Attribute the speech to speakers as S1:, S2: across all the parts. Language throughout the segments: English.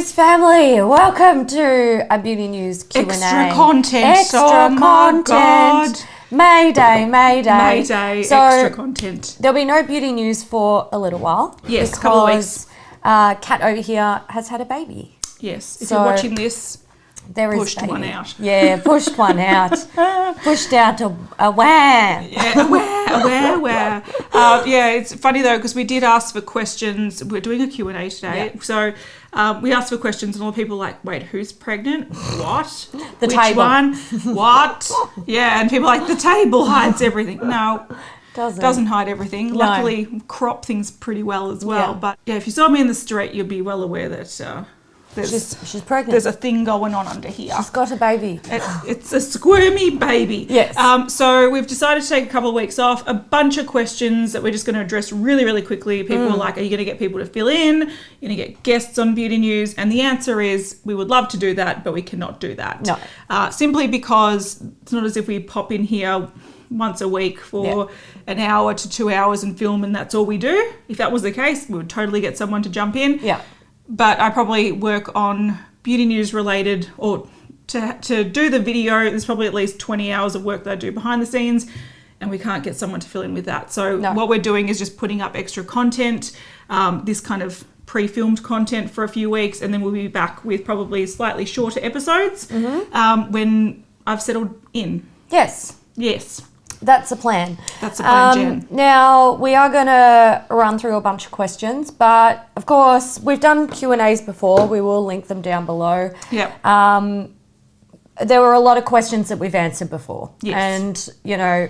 S1: News family, welcome to a Beauty News Q&A.
S2: Extra content.
S1: Extra content. Mayday.
S2: Mayday,
S1: So
S2: extra content.
S1: There'll be no beauty news for a little while.
S2: Yes, a couple of weeks.
S1: Kat over here has had a baby.
S2: Yes, if you're watching this,
S1: there is
S2: pushed one out.
S1: Yeah, pushed one out. Pushed out a wham.
S2: Yeah, where. Yeah, it's funny though, because we did ask for questions. We're doing a Q&A today. Yeah. So we asked for questions and all the people were like, wait, who's pregnant? What? Which one? What? Yeah, and people are like, the table hides everything. No. Doesn't hide everything. No. Luckily, crop things pretty well as well. Yeah. But yeah, if you saw me in the street, you'd be well aware that
S1: she's pregnant.
S2: There's a thing going on under here.
S1: She's got a baby.
S2: It's a squirmy baby.
S1: Yes.
S2: So we've decided to take a couple of weeks off. A bunch of questions that we're just going to address really, really quickly. People are like, are you going to get people to fill in? You're going to get guests on Beauty News? And the answer is we would love to do that, but we cannot do that.
S1: No.
S2: Simply because it's not as if we pop in here once a week for an hour to 2 hours and film and that's all we do. If that was the case, we would totally get someone to jump in.
S1: Yeah.
S2: But I probably work on beauty news related, or to do the video, there's probably at least 20 hours of work that I do behind the scenes and we can't get someone to fill in with that. So what we're doing is just putting up extra content, this kind of pre-filmed content for a few weeks, and then we'll be back with probably slightly shorter episodes when I've settled in.
S1: Yes. That's the plan.
S2: Jen.
S1: Now, we are going to run through a bunch of questions, but of course, we've done Q&As before. We will link them down below.
S2: Yep.
S1: There were a lot of questions that we've answered before.
S2: Yes.
S1: And, you know,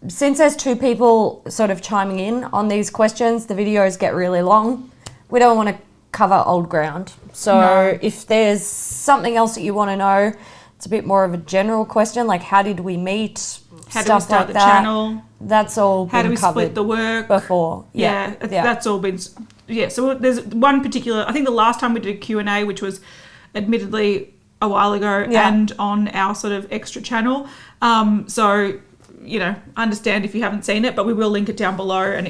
S1: since there's two people sort of chiming in on these questions, the videos get really long. We don't want to cover old ground. So if there's something else that you want to know, it's a bit more of a general question, like how did we meet?
S2: How do we start the channel?
S1: That's all been covered.
S2: How do we split the work?
S1: Before.
S2: Yeah. That's all been... Yeah, so there's one particular... I think the last time we did a Q&A, which was admittedly a while ago, and on our sort of extra channel. So, you know, understand if you haven't seen it, but we will link it down below. And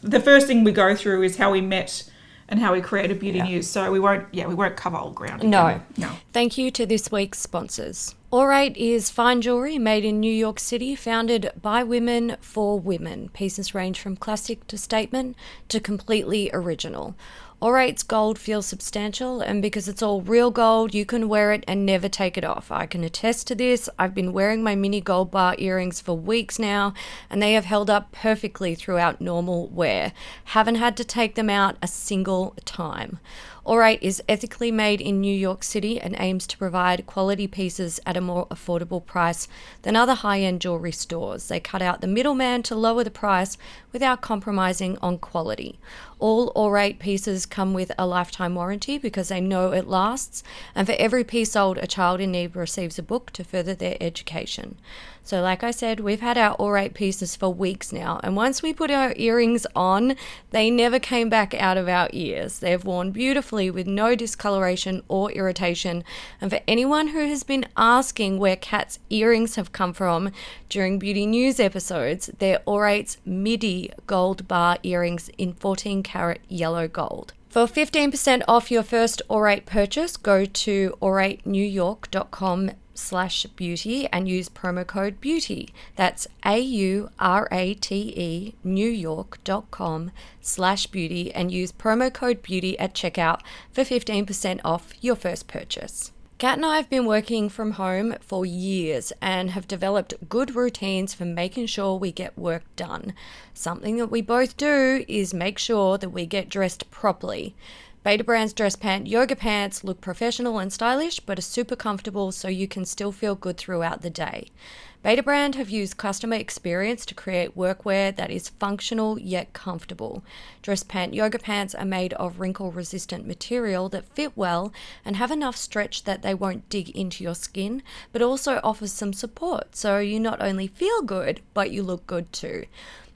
S2: the first thing we go through is how we met and how we created Beauty News. So we won't cover old ground again. No.
S1: Thank you to this week's sponsors. All-Right is fine jewellery made in New York City, founded by women for women. Pieces range from classic to statement to completely original. All-Right's gold feels substantial, and because it's all real gold, you can wear it and never take it off. I can attest to this. I've been wearing my mini gold bar earrings for weeks now, and they have held up perfectly throughout normal wear. Haven't had to take them out a single time. All-Right is ethically made in New York City and aims to provide quality pieces at a more affordable price than other high-end jewelry stores. They cut out the middleman to lower the price without compromising on quality. All All-Right pieces come with a lifetime warranty because they know it lasts, and for every piece sold, a child in need receives a book to further their education. So like I said, we've had our All-Right pieces for weeks now, and once we put our earrings on, they never came back out of our ears. They've worn beautifully with no discoloration or irritation, and for anyone who has been asking where Kat's earrings have come from during Beauty News episodes, they're All-Right's midi gold bar earrings in 14-karat yellow gold. For 15% off your first All-Right purchase, go to allrightnewyork.com/beauty and use promo code BEAUTY. That's AURATE newyork.com/beauty and use promo code BEAUTY at checkout for 15% off your first purchase. Kat and I have been working from home for years and have developed good routines for making sure we get work done. Something that we both do is make sure that we get dressed properly. Beta Brand's dress pant yoga pants look professional and stylish, but are super comfortable so you can still feel good throughout the day. Beta Brand have used customer experience to create workwear that is functional yet comfortable. Dress pant yoga pants are made of wrinkle-resistant material that fit well and have enough stretch that they won't dig into your skin, but also offers some support so you not only feel good, but you look good too.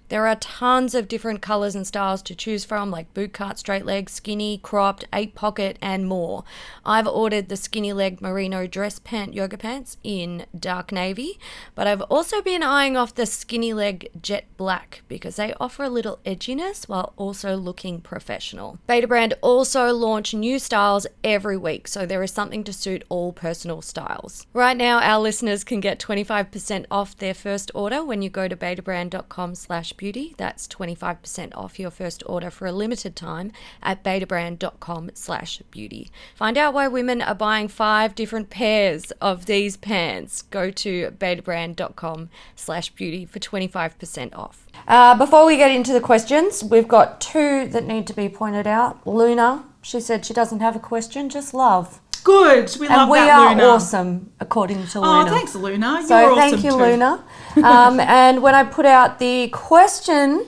S1: There are tons of different colours and styles to choose from, like bootcut, straight leg, skinny, cropped, 8-pocket, and more. I've ordered the skinny leg merino dress pant yoga pants in dark navy, but I've also been eyeing off the skinny leg jet black because they offer a little edginess while also looking professional. Beta Brand also launch new styles every week, so there is something to suit all personal styles. Right now, our listeners can get 25% off their first order when you go to betabrand.com/beauty. That's 25% off your first order for a limited time at betabrand.com/beauty. Find out why women are buying 5 different pairs of these pants. Go to betabrand.com/beauty for 25% off. Before we get into the questions, we've got 2 that need to be pointed out. Luna, she said she doesn't have a question, just love.
S2: Good. We love that, Luna.
S1: And we are awesome, according to Luna.
S2: Oh, thanks, Luna. You're
S1: so
S2: awesome
S1: thank you,
S2: too.
S1: Luna. And when I put out the question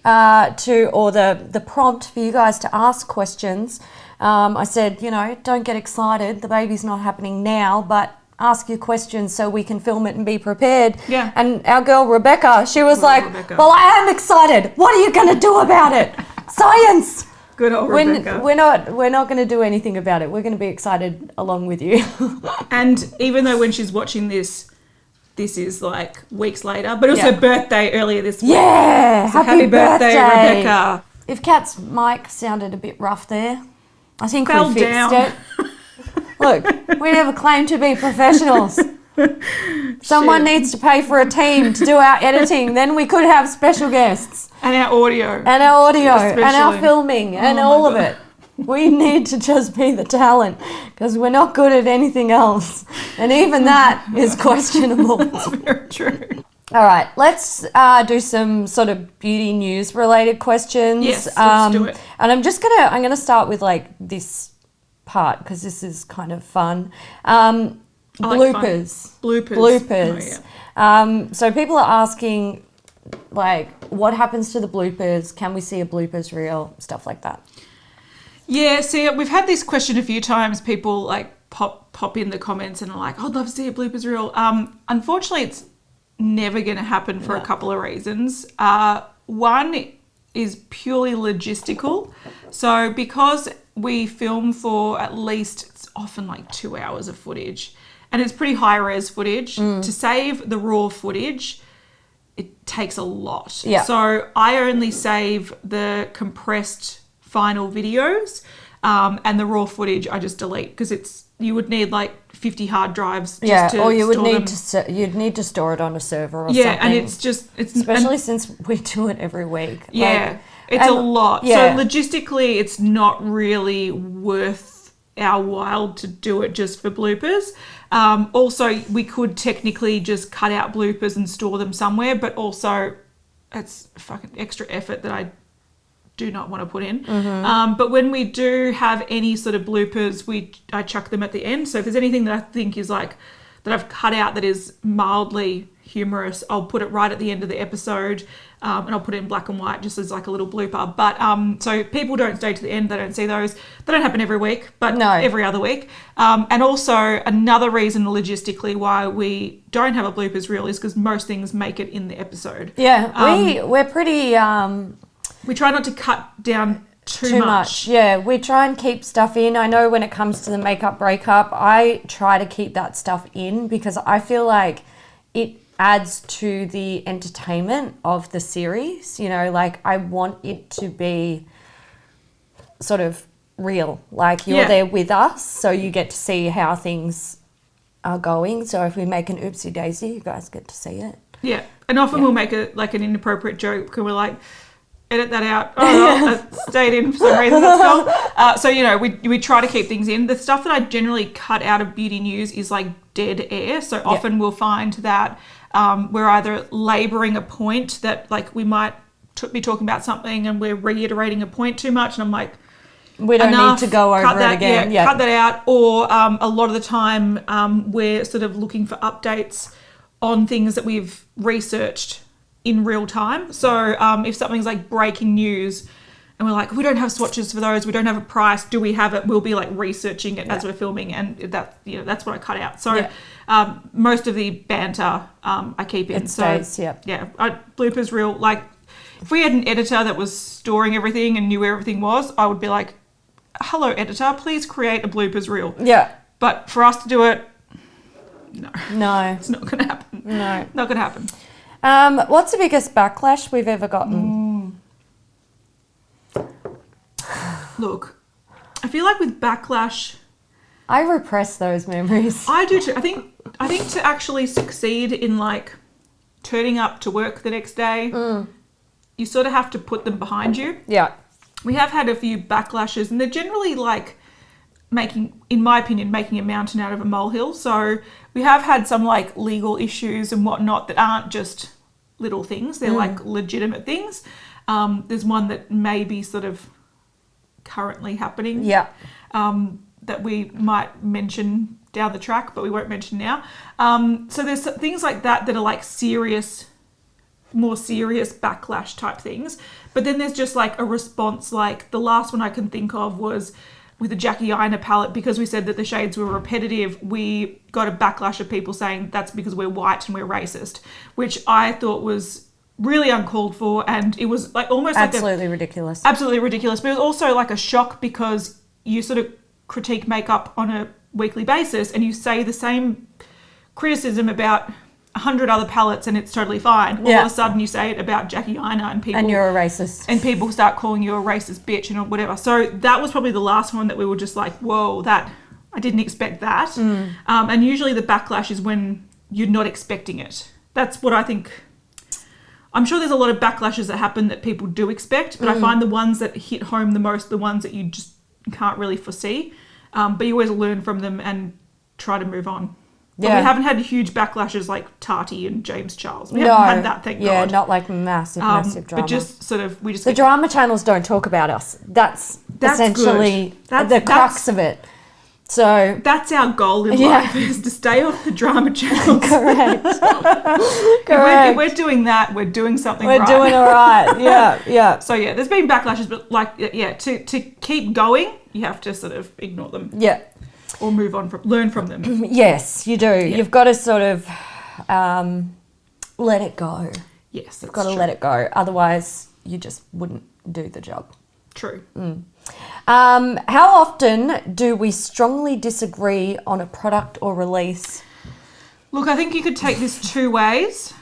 S1: the prompt for you guys to ask questions, I said, don't get excited. The baby's not happening now, but ask your questions so we can film it and be prepared.
S2: Yeah.
S1: And our girl Rebecca, she was Rebecca. Well, I am excited. What are you going to do about it? Science.
S2: Good old Rebecca.
S1: We're not going to do anything about it. We're going to be excited along with you.
S2: And even though when she's watching this is like weeks later, but it was her birthday earlier this week.
S1: Yeah,
S2: so happy birthday, Rebecca.
S1: If Kat's mic sounded a bit rough there, I think we fixed it. Look, we never claimed to be professionals. Someone needs to pay for a team to do our editing. Then we could have special guests.
S2: And our audio.
S1: And our filming and all of it. We need to just be the talent because we're not good at anything else. And even that is questionable.
S2: That's very true.
S1: All right, let's do some sort of beauty news related questions.
S2: Yes, let's do it.
S1: And I'm gonna start with like this part because this is kind of fun. Bloopers.
S2: Bloopers. Oh, yeah.
S1: So people are asking, like, what happens to the bloopers? Can we see a bloopers reel? Stuff like that.
S2: Yeah, see, we've had this question a few times. People like pop in the comments and are like, I'd love to see a bloopers reel. Unfortunately, it's never going to happen for a couple of reasons. One is purely logistical. So because we film for at least, it's often like 2 hours of footage, and it's pretty high res footage, to save the raw footage, it takes a lot.
S1: Yeah.
S2: So I only save the compressed final videos, and the raw footage I just delete because you would need like 50 hard drives just to
S1: or you would
S2: store
S1: need
S2: them.
S1: you'd need to store it on a server or something.
S2: Yeah, and it's
S1: especially since we do it every week.
S2: Yeah, it's a lot.
S1: Yeah.
S2: So logistically, it's not really worth our while to do it just for bloopers. Also, we could technically just cut out bloopers and store them somewhere, but also it's fucking extra effort that I do not want to put in. But when we do have any sort of bloopers, I chuck them at the end. So if there's anything that I think is like that I've cut out that is mildly humorous, I'll put it right at the end of the episode, and I'll put it in black and white just as like a little blooper. But so people don't stay to the end, they don't see those. They don't happen every week, but every other week. And also another reason logistically why we don't have a bloopers reel is because most things make it in the episode.
S1: Yeah, we're pretty...
S2: we try not to cut down too much.
S1: Yeah, we try and keep stuff in. I know when it comes to the makeup breakup, I try to keep that stuff in because I feel like it adds to the entertainment of the series. Like I want it to be sort of real. Like you're there with us, so you get to see how things are going. So if we make an oopsie daisy, you guys get to see it.
S2: Yeah, and often we'll make an inappropriate joke and we're like, edit that out. Oh, no, that stayed in for some reason. That's cool. So, we try to keep things in. The stuff that I generally cut out of beauty news is like dead air. So often we'll find that we're either labouring a point that like we might be talking about something and we're reiterating a point too much. And I'm like,
S1: we don't need to go over it again.
S2: Yeah, cut that out. Or a lot of the time we're sort of looking for updates on things that we've researched in real time. So if something's like breaking news and we're like, we don't have swatches for those, we don't have a price, do we have it? We'll be like researching it as we're filming, and that's what I cut out. So most of the banter I keep in.
S1: It stays,
S2: bloopers reel, like If we had an editor that was storing everything and knew where everything was, I would be like, hello, editor, please create a bloopers reel.
S1: Yeah.
S2: But for us to do it,
S1: No.
S2: it's not going to happen.
S1: No.
S2: Not going to happen.
S1: What's the biggest backlash we've ever gotten?
S2: Look, I feel like with backlash,
S1: I repress those memories.
S2: I do too. I think to actually succeed in like turning up to work the next day, you sort of have to put them behind you.
S1: Yeah.
S2: We have had a few backlashes, and they're generally like in my opinion, making a mountain out of a molehill. So we have had some like legal issues and whatnot that aren't just little things. They're like legitimate things. There's one that may be sort of currently happening.
S1: Yeah.
S2: That we might mention down the track, but we won't mention now. So there's things like that are like more serious backlash type things. But then there's just like a response, like the last one I can think of was with the Jackie Aina palette, because we said that the shades were repetitive, we got a backlash of people saying that's because we're white and we're racist, which I thought was really uncalled for, and it was like almost
S1: absolutely ridiculous.
S2: Absolutely ridiculous. But it was also like a shock because you sort of critique makeup on a weekly basis and you say the same criticism about 100 other palettes and it's totally fine. All of a sudden you say it about Jackie Aina and people...
S1: And you're a racist.
S2: And people start calling you a racist bitch and whatever. So that was probably the last one that we were just like, whoa, that... I didn't expect that. And usually the backlash is when you're not expecting it. That's what I think... I'm sure there's a lot of backlashes that happen that people do expect, but I find the ones that hit home the most, the ones that you just can't really foresee. But you always learn from them and try to move on. But we haven't had huge backlashes like Tati and James Charles. We haven't had that, thank God.
S1: Yeah, not like massive drama.
S2: But just sort of,
S1: the drama channels don't talk about us. That's essentially the crux of it. So
S2: that's our goal in life, is to stay off the drama channels.
S1: Correct.
S2: If we're doing that, we're doing something right.
S1: We're doing all right. Yeah.
S2: So yeah, there's been backlashes, but like, to keep going, you have to sort of ignore them.
S1: Yeah.
S2: Or learn from them.
S1: Yes, you do. Yeah. You've got to sort of let it go.
S2: Yes,
S1: you've got to let it go. Otherwise, you just wouldn't do the job.
S2: True.
S1: How often do we strongly disagree on a product or release?
S2: Look, I think you could take this two ways.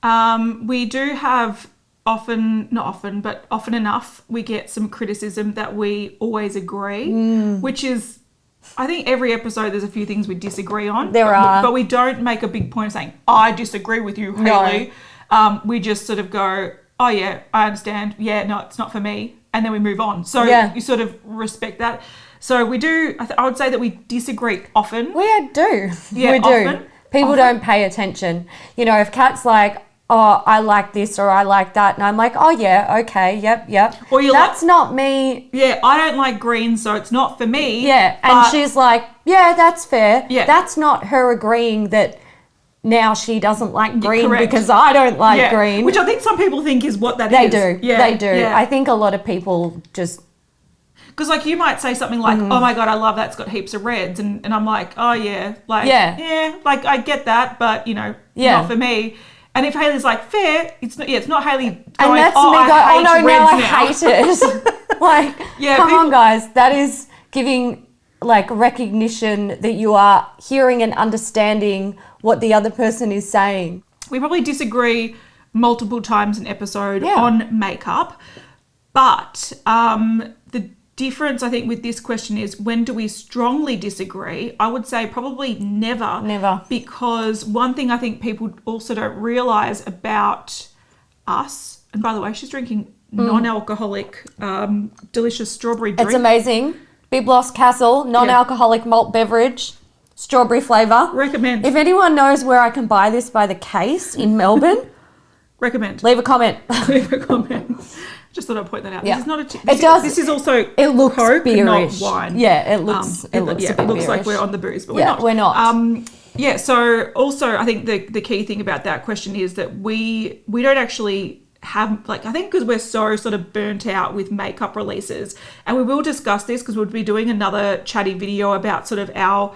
S2: We do have often enough, we get some criticism that we always agree, which is, I think every episode there's a few things we disagree on.
S1: There are.
S2: But we don't make a big point of saying, I disagree with you, Hailey. No. We just sort of go, oh yeah, I understand. Yeah, no, it's not for me. And then we move on. So you sort of respect that. So we do, I would say that we disagree often.
S1: We do.
S2: Yeah,
S1: we do.
S2: Often.
S1: People don't pay attention. You know, if Kat's like, oh, I like this or I like that. And I'm like, oh yeah, okay, yep.
S2: Or
S1: that's not me.
S2: Yeah, I don't like green, so it's not for me.
S1: Yeah, and she's like, yeah, that's fair.
S2: Yeah.
S1: That's not her agreeing that now she doesn't like green because I don't like green.
S2: Which I think some people think is what that
S1: is. They do.
S2: Yeah.
S1: I think a lot of people just...
S2: Because like you might say something like, oh my God, I love that, it's got heaps of reds. And I'm like, oh yeah. Like, yeah, like I get that, but you know, not for me. And if Hailey's like, fair, it's not Hailey going,
S1: and that's
S2: oh,
S1: me
S2: I
S1: going,
S2: hate
S1: oh no,
S2: reds
S1: now I hate it. Like, come on guys, that is giving like recognition that you are hearing and understanding what the other person is saying.
S2: We probably disagree multiple times an episode on makeup, but the difference I think with this question is, when do we strongly disagree? I would say probably never. Because one thing I think people also don't realise about us, and by the way, she's drinking non-alcoholic delicious strawberry drink.
S1: It's amazing. Biblos Castle, non-alcoholic malt beverage, strawberry flavour.
S2: Recommend.
S1: If anyone knows where I can buy this by the case in Melbourne,
S2: recommend.
S1: Leave a comment.
S2: Just thought I'd point that out.
S1: Yeah.
S2: This is not a
S1: This
S2: is also
S1: it looks
S2: Coke,
S1: beerish.
S2: not wine.
S1: Yeah, it looks a bit
S2: it looks
S1: beerish.
S2: like we're on the booze, but
S1: we're not.
S2: So also I think the key thing about that question is that we don't actually have, like, I think because we're so sort of burnt out with makeup releases, and we will discuss this because we'll be doing another chatty video about sort of our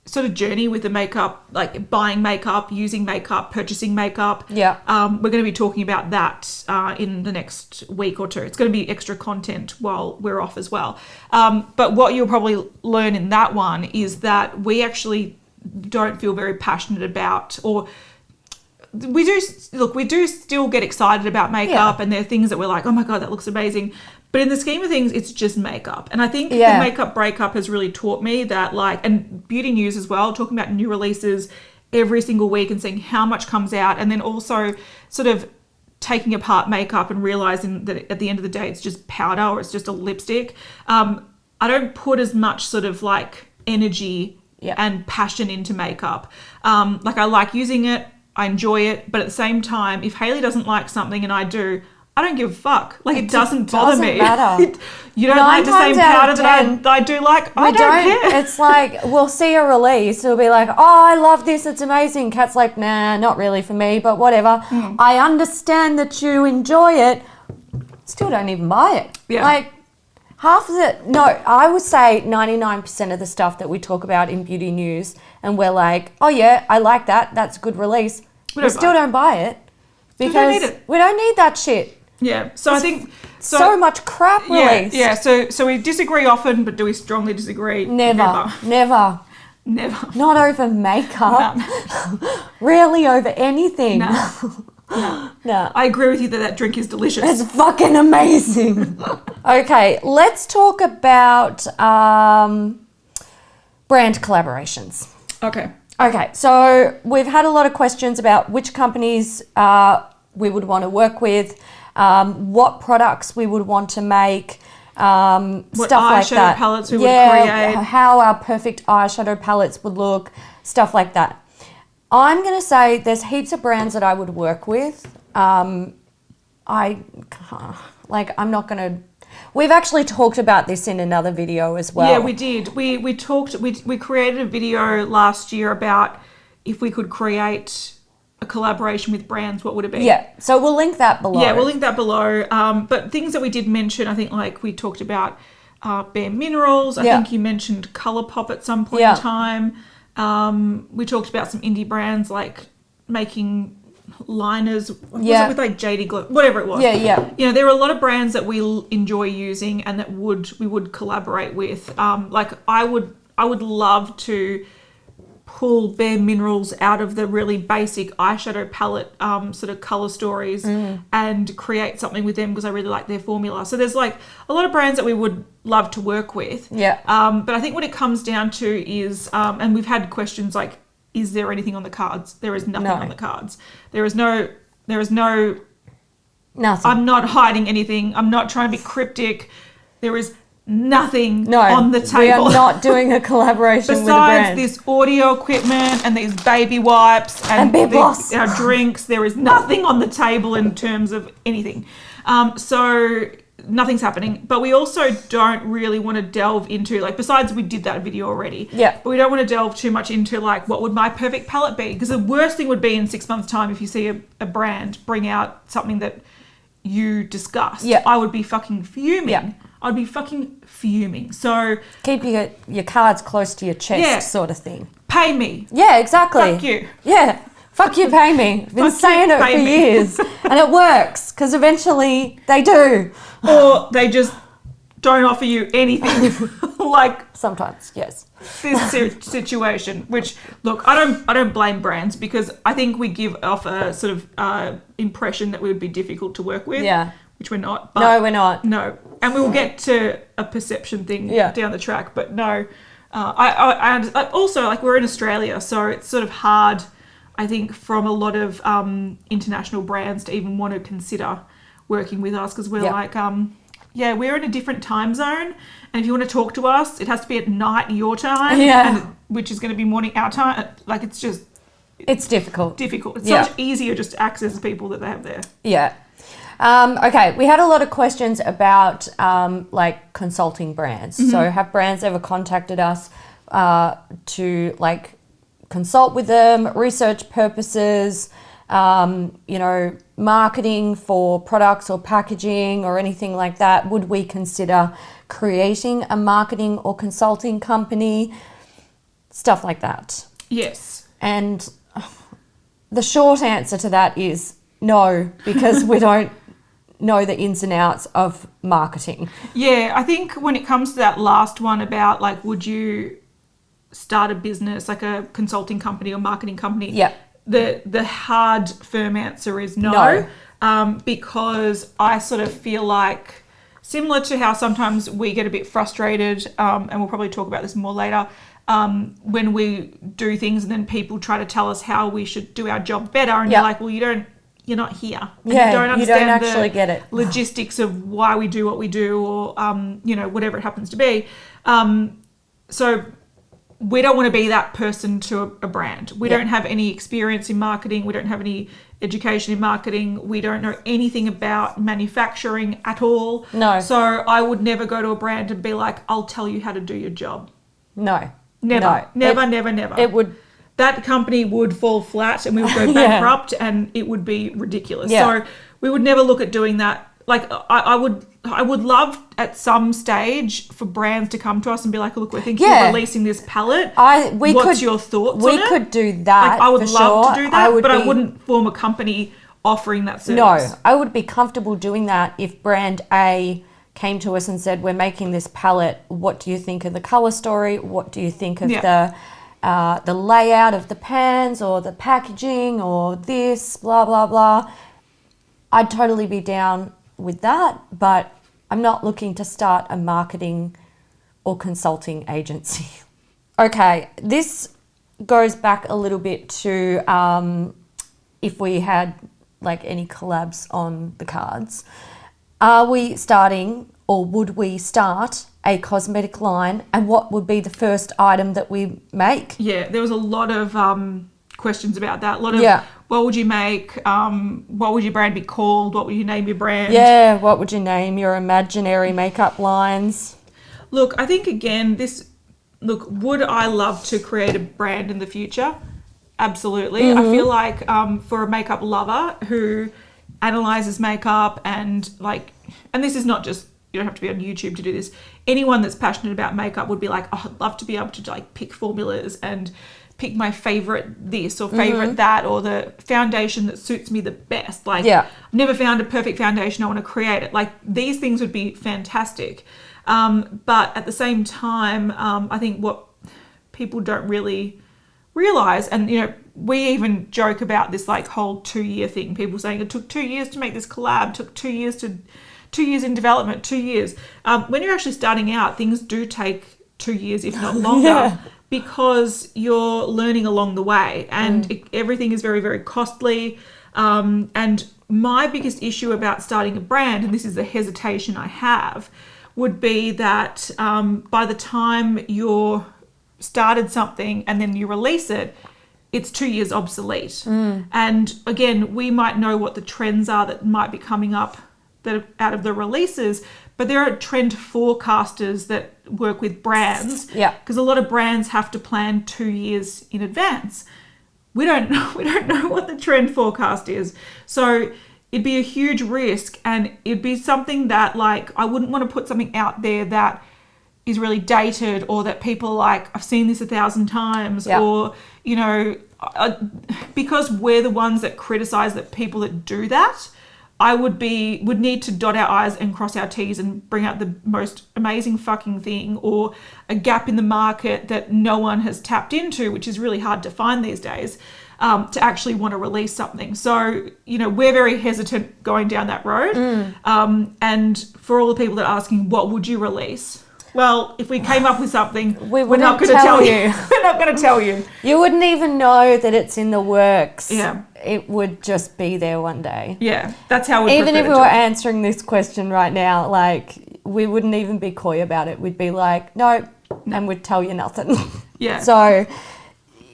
S2: sort of journey with the makeup, like buying makeup, using makeup, purchasing makeup.
S1: Yeah.
S2: We're going to be talking about that in the next week or two. It's going to be extra content while we're off as well. But what you'll probably learn in that one is that we actually don't feel very passionate about, or we do still get excited about makeup, and there are things that we're like, oh my God, that looks amazing. But in the scheme of things, it's just makeup. And I think the makeup breakup has really taught me that, like, and beauty news as well, talking about new releases every single week and seeing how much comes out. And then also sort of taking apart makeup and realizing that at the end of the day, it's just powder or it's just a lipstick. I don't put as much sort of like energy and passion into makeup. Like, I like using it. I enjoy it. But at the same time, if Hailey doesn't like something and I do, I don't give a fuck. Like, it doesn't bother me.
S1: Matter.
S2: You don't like the same powder that I do like? I don't care.
S1: It's like, we'll see a release. It'll be like, oh, I love this. It's amazing. Kat's like, nah, not really for me, but whatever. I understand that you enjoy it. Still don't even buy it.
S2: Yeah.
S1: Like, half of it, no, I would say 99% of the stuff that we talk about in beauty news, and we're like, oh yeah, I like that. That's a good release. We still don't buy it. Because we don't need that shit.
S2: Yeah, so I think...
S1: So much crap released.
S2: Yeah, so we disagree often, but do we strongly disagree?
S1: Never. Not over makeup.
S2: No.
S1: Rarely over anything.
S2: No. I agree with you that drink is delicious.
S1: It's fucking amazing. Okay, let's talk about brand collaborations. Okay, so we've had a lot of questions about which companies we would want to work with, what products we would want to make,
S2: what
S1: stuff like that.
S2: Eyeshadow palettes we would create.
S1: How our perfect eyeshadow palettes would look, stuff like that. I'm going to say there's heaps of brands that I would work with. I'm not going to... We've actually talked about this in another video as well.
S2: Yeah, we did. We created a video last year about if we could create a collaboration with brands, what would it be?
S1: Yeah, so we'll link that below.
S2: Yeah, we'll link that below. But things that we did mention, I think, like we talked about Bare Minerals. I think you mentioned Colourpop at some point in time. We talked about some indie brands like making liners. Was it with like JD Glow? Whatever it was.
S1: Yeah.
S2: You know, there are a lot of brands that we enjoy using and that we would collaborate with. Like I would love to pull Bare Minerals out of the really basic eyeshadow palette sort of color stories and create something with them because I really like their formula. So there's like a lot of brands that we would love to work with.
S1: Yeah.
S2: But I think what it comes down to is, and we've had questions like, is there anything on the cards? There is nothing on the cards. There is no
S1: nothing.
S2: I'm not hiding anything. I'm not trying to be cryptic. There is nothing on the table.
S1: We are not doing a collaboration with a brand.
S2: Besides this audio equipment and these baby wipes and our drinks, there is nothing on the table in terms of anything. So nothing's happening. But we also don't really want to delve into, like, besides we did that video already.
S1: Yeah.
S2: But we don't want to delve too much into, like, what would my perfect palette be? Because the worst thing would be in 6 months' time if you see a brand bring out something that you discussed.
S1: Yeah.
S2: I would be fucking fuming.
S1: Yeah.
S2: I'd be fucking fuming. So
S1: keep your cards close to your chest, sort of thing.
S2: Pay me.
S1: Yeah, exactly.
S2: Fuck you.
S1: Yeah. Fuck you, pay me. I've been saying it for years. And it works, because eventually they do.
S2: Or they just don't offer you anything. Like
S1: sometimes, yes.
S2: This situation, which, look, I don't blame brands because I think we give off a sort of impression that we would be difficult to work with.
S1: Yeah.
S2: Which we're not. But
S1: no, we're not.
S2: No. And we'll get to a perception thing down the track. But no, I also, like, we're in Australia, so it's sort of hard, I think, from a lot of international brands to even want to consider working with us because we're like, we're in a different time zone. And if you want to talk to us, it has to be at night your time, which is going to be morning our time. Like, it's just...
S1: It's difficult.
S2: It's so much easier just to access people that they have there.
S1: Yeah. Okay, we had a lot of questions about like consulting brands. Mm-hmm. So have brands ever contacted us to like consult with them, research purposes, marketing for products or packaging or anything like that? Would we consider creating a marketing or consulting company? stuff like that.
S2: Yes.
S1: And the short answer to that is no, because we don't know the ins and outs of marketing.
S2: Yeah, I think when it comes to that last one about like, would you start a business, like a consulting company or marketing company?
S1: Yeah.
S2: The hard, firm answer is no. Because I sort of feel like, similar to how sometimes we get a bit frustrated, and we'll probably talk about this more later, when we do things and then people try to tell us how we should do our job better, and you're like, well, you're not here. And
S1: Yeah,
S2: you don't understand
S1: actually get it.
S2: Logistics of why we do what we do, or whatever it happens to be. So we don't want to be that person to a brand. We don't have any experience in marketing. We don't have any education in marketing. We don't know anything about manufacturing at all.
S1: No.
S2: So I would never go to a brand and be like, I'll tell you how to do your job.
S1: No.
S2: Never.
S1: No.
S2: Never.
S1: It would...
S2: That company would fall flat and we would go bankrupt and it would be ridiculous.
S1: Yeah.
S2: So we would never look at doing that. Like I would love at some stage for brands to come to us and be like, look, we're thinking of releasing this palette. What's your thoughts on it?
S1: We could do that.
S2: Like, I would love to do that, I wouldn't form a company offering that service.
S1: No, I would be comfortable doing that if brand A came to us and said, we're making this palette. What do you think of the color story? What do you think of the layout of the pans or the packaging or this, blah, blah, blah. I'd totally be down with that, but I'm not looking to start a marketing or consulting agency. Okay, this goes back a little bit to if we had like any collabs on the cards. Are we starting, or would we start a cosmetic line, and what would be the first item that we make?
S2: Yeah, there was a lot of questions about that. A lot of what would you make? What would your brand be called? What would you name your brand?
S1: Yeah, what would you name your imaginary makeup lines?
S2: Look, I think again, would I love to create a brand in the future? Absolutely. Mm-hmm. I feel like for a makeup lover who analyzes makeup and this is not just, you don't have to be on YouTube to do this. Anyone that's passionate about makeup would be like, oh, I'd love to be able to like pick formulas and pick my favorite this or favorite that, or the foundation that suits me the best. Like, I've never found a perfect foundation. I want to create it. Like, these things would be fantastic. But at the same time, I think what people don't really realize, and we even joke about this like whole 2-year thing. People saying it took 2 years to make this collab, took 2 years in development, 2 years. When you're actually starting out, things do take 2 years, if not longer, because you're learning along the way, and everything is very, very costly. And my biggest issue about starting a brand, and this is the hesitation I have, would be that by the time you're started something and then you release it, it's 2 years obsolete. And again, we might know what the trends are that might be coming up that are out of the releases, but there are trend forecasters that work with brands. Because a lot of brands have to plan 2 years in advance. We don't know what the trend forecast is. So it'd be a huge risk, and it'd be something that like I wouldn't want to put something out there that is really dated, or that people like, I've seen this 1,000 times, or because we're the ones that criticize that people that do that, I would need to dot our I's and cross our T's and bring out the most amazing fucking thing, or a gap in the market that no one has tapped into, which is really hard to find these days, to actually want to release something. So, we're very hesitant going down that road. And for all the people that are asking, what would you release? Well, if we came up with something, we're not going to tell you. We're not going to tell you.
S1: You wouldn't even know that it's in the works.
S2: Yeah.
S1: It would just be there one day.
S2: Yeah, that's how we
S1: even if we were answering this question right now, like, we wouldn't even be coy about it. We'd be like, no, and we'd tell you nothing.
S2: Yeah.
S1: So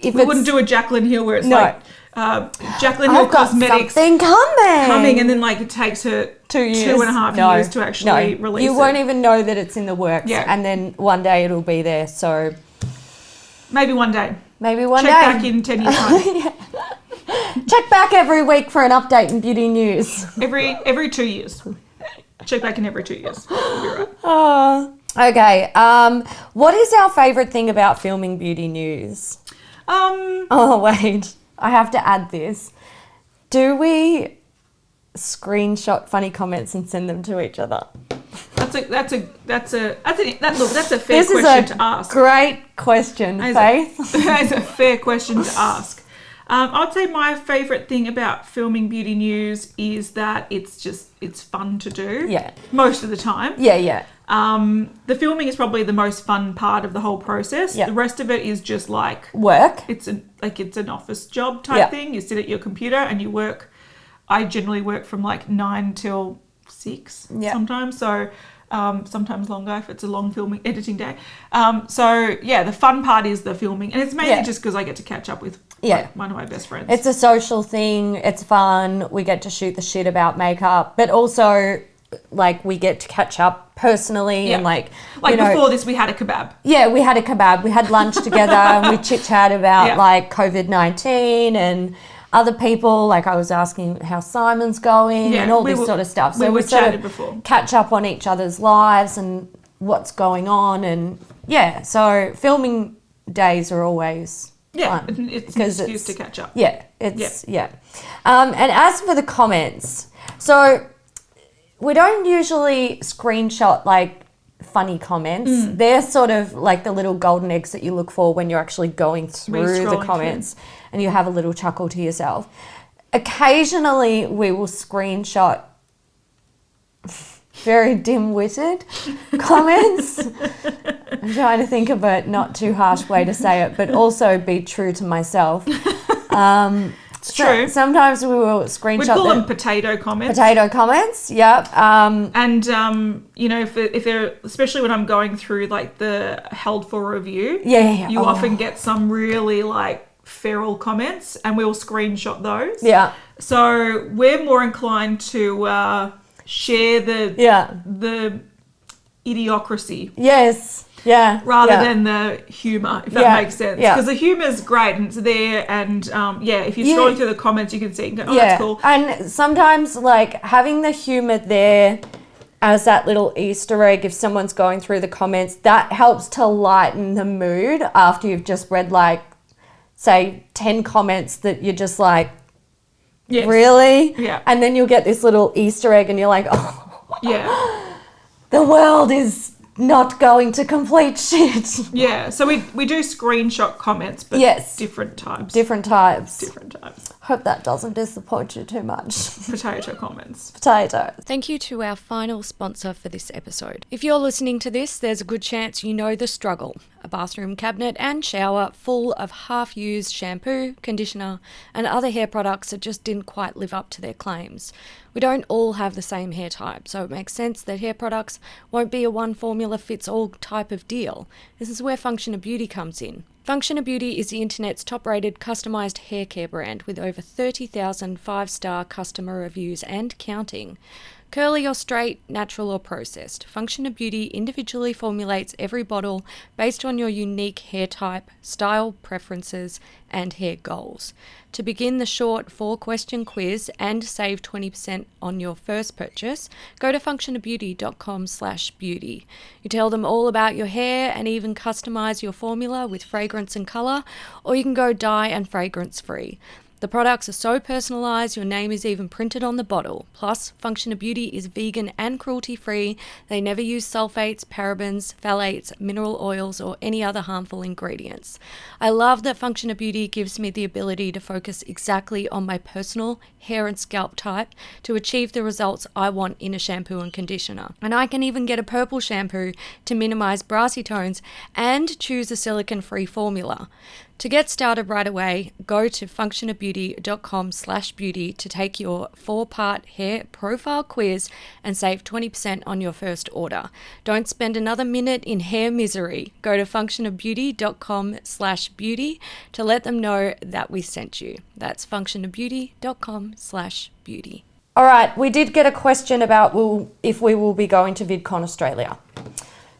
S1: if
S2: we wouldn't do a Jaclyn Hill where it's like Jaclyn Hill Cosmetics
S1: something coming,
S2: and then like it takes her
S1: 2 years,
S2: 2.5 years to actually release it.
S1: You won't even know that it's in the works, and then one day it'll be there. So
S2: maybe one day.
S1: Check
S2: back in 10 years time.
S1: Check back every week for an update in beauty news.
S2: Every 2 years. Check back in every 2 years. You'll be right.
S1: Okay. What is our favourite thing about filming beauty news? Oh, wait. I have to add this. Do we screenshot funny comments and send them to each other?
S2: That's a fair question to ask.
S1: Great question, Faith.
S2: That is a fair question to ask. I'd say my favourite thing about filming beauty news is that it's fun to do.
S1: Yeah.
S2: Most of the time.
S1: Yeah.
S2: The filming is probably the most fun part of the whole process.
S1: Yeah.
S2: The rest of it is just like
S1: work.
S2: It's an office job type thing. You sit at your computer and you work. I generally work from like 9 till 6 sometimes. So sometimes longer if it's a long filming editing day. The fun part is the filming, and it's mainly just because I get to catch up with one of my best friends.
S1: It's a social thing. It's fun. We get to shoot the shit about makeup, but also like we get to catch up personally and
S2: before this we had a kebab.
S1: Yeah, we had a kebab. We had lunch together and we chit chat about like COVID-19 and other people. Like I was asking how Simon's going and all this sort of stuff. So we sort of catch up on each other's lives and what's going on, and so filming days are always fun.
S2: It's an excuse to catch up.
S1: And as for the comments, so we don't usually screenshot like funny comments. They're sort of like the little golden eggs that you look for when you're actually going through the comments and you have a little chuckle to yourself. Occasionally we will screenshot very dim-witted comments. I'm trying to think of a not too harsh way to say it, but also be true to myself. It's true. Sometimes we will screenshot. We
S2: call them potato comments.
S1: Potato comments, yep.
S2: If they're, especially when I'm going through like the held for review, you often get some really like feral comments, and we'll screenshot those. Yeah. So we're more inclined to share the idiocracy.
S1: Yes. Yeah.
S2: Rather than the humour, if that makes sense. Because the humour is great and it's there, and if you're scrolling through the comments, you can see it and go, that's cool.
S1: And sometimes like having the humour there as that little Easter egg, if someone's going through the comments, that helps to lighten the mood after you've just read like, say, 10 comments that you're just like, really? Yeah. And then you'll get this little Easter egg and you're like, the world is not going to complete shit.
S2: Yeah, so we do screenshot comments, but different types.
S1: Different types. Hope that doesn't disappoint you too much.
S2: Potato comments.
S1: Potatoes.
S3: Thank you to our final sponsor for this episode. If you're listening to this, there's a good chance you know the struggle. A bathroom cabinet and shower full of half-used shampoo, conditioner, and other hair products that just didn't quite live up to their claims. We don't all have the same hair type, so it makes sense that hair products won't be a one-formula-fits-all type of deal. This is where Function of Beauty comes in. Function of Beauty is the internet's top-rated customised hair care brand with over 30,000 five-star customer reviews and counting. Curly or straight, natural or processed, Function of Beauty individually formulates every bottle based on your unique hair type, style preferences, and hair goals. To begin the short 4-question quiz and save 20% on your first purchase, go to functionofbeauty.com/beauty. You tell them all about your hair and even customize your formula with fragrance and color, or you can go dye and fragrance free. The products are so personalised, your name is even printed on the bottle. Plus, Function of Beauty is vegan and cruelty-free. They never use sulfates, parabens, phthalates, mineral oils, or any other harmful ingredients. I love that Function of Beauty gives me the ability to focus exactly on my personal hair and scalp type to achieve the results I want in a shampoo and conditioner. And I can even get a purple shampoo to minimise brassy tones and choose a silicone-free formula. To get started right away, go to functionofbeauty.com/beauty to take your 4-part hair profile quiz and save 20% on your first order. Don't spend another minute in hair misery. Go to functionofbeauty.com/beauty to let them know that we sent you. That's functionofbeauty.com/beauty.
S1: All right, we did get a question about if we will be going to VidCon Australia.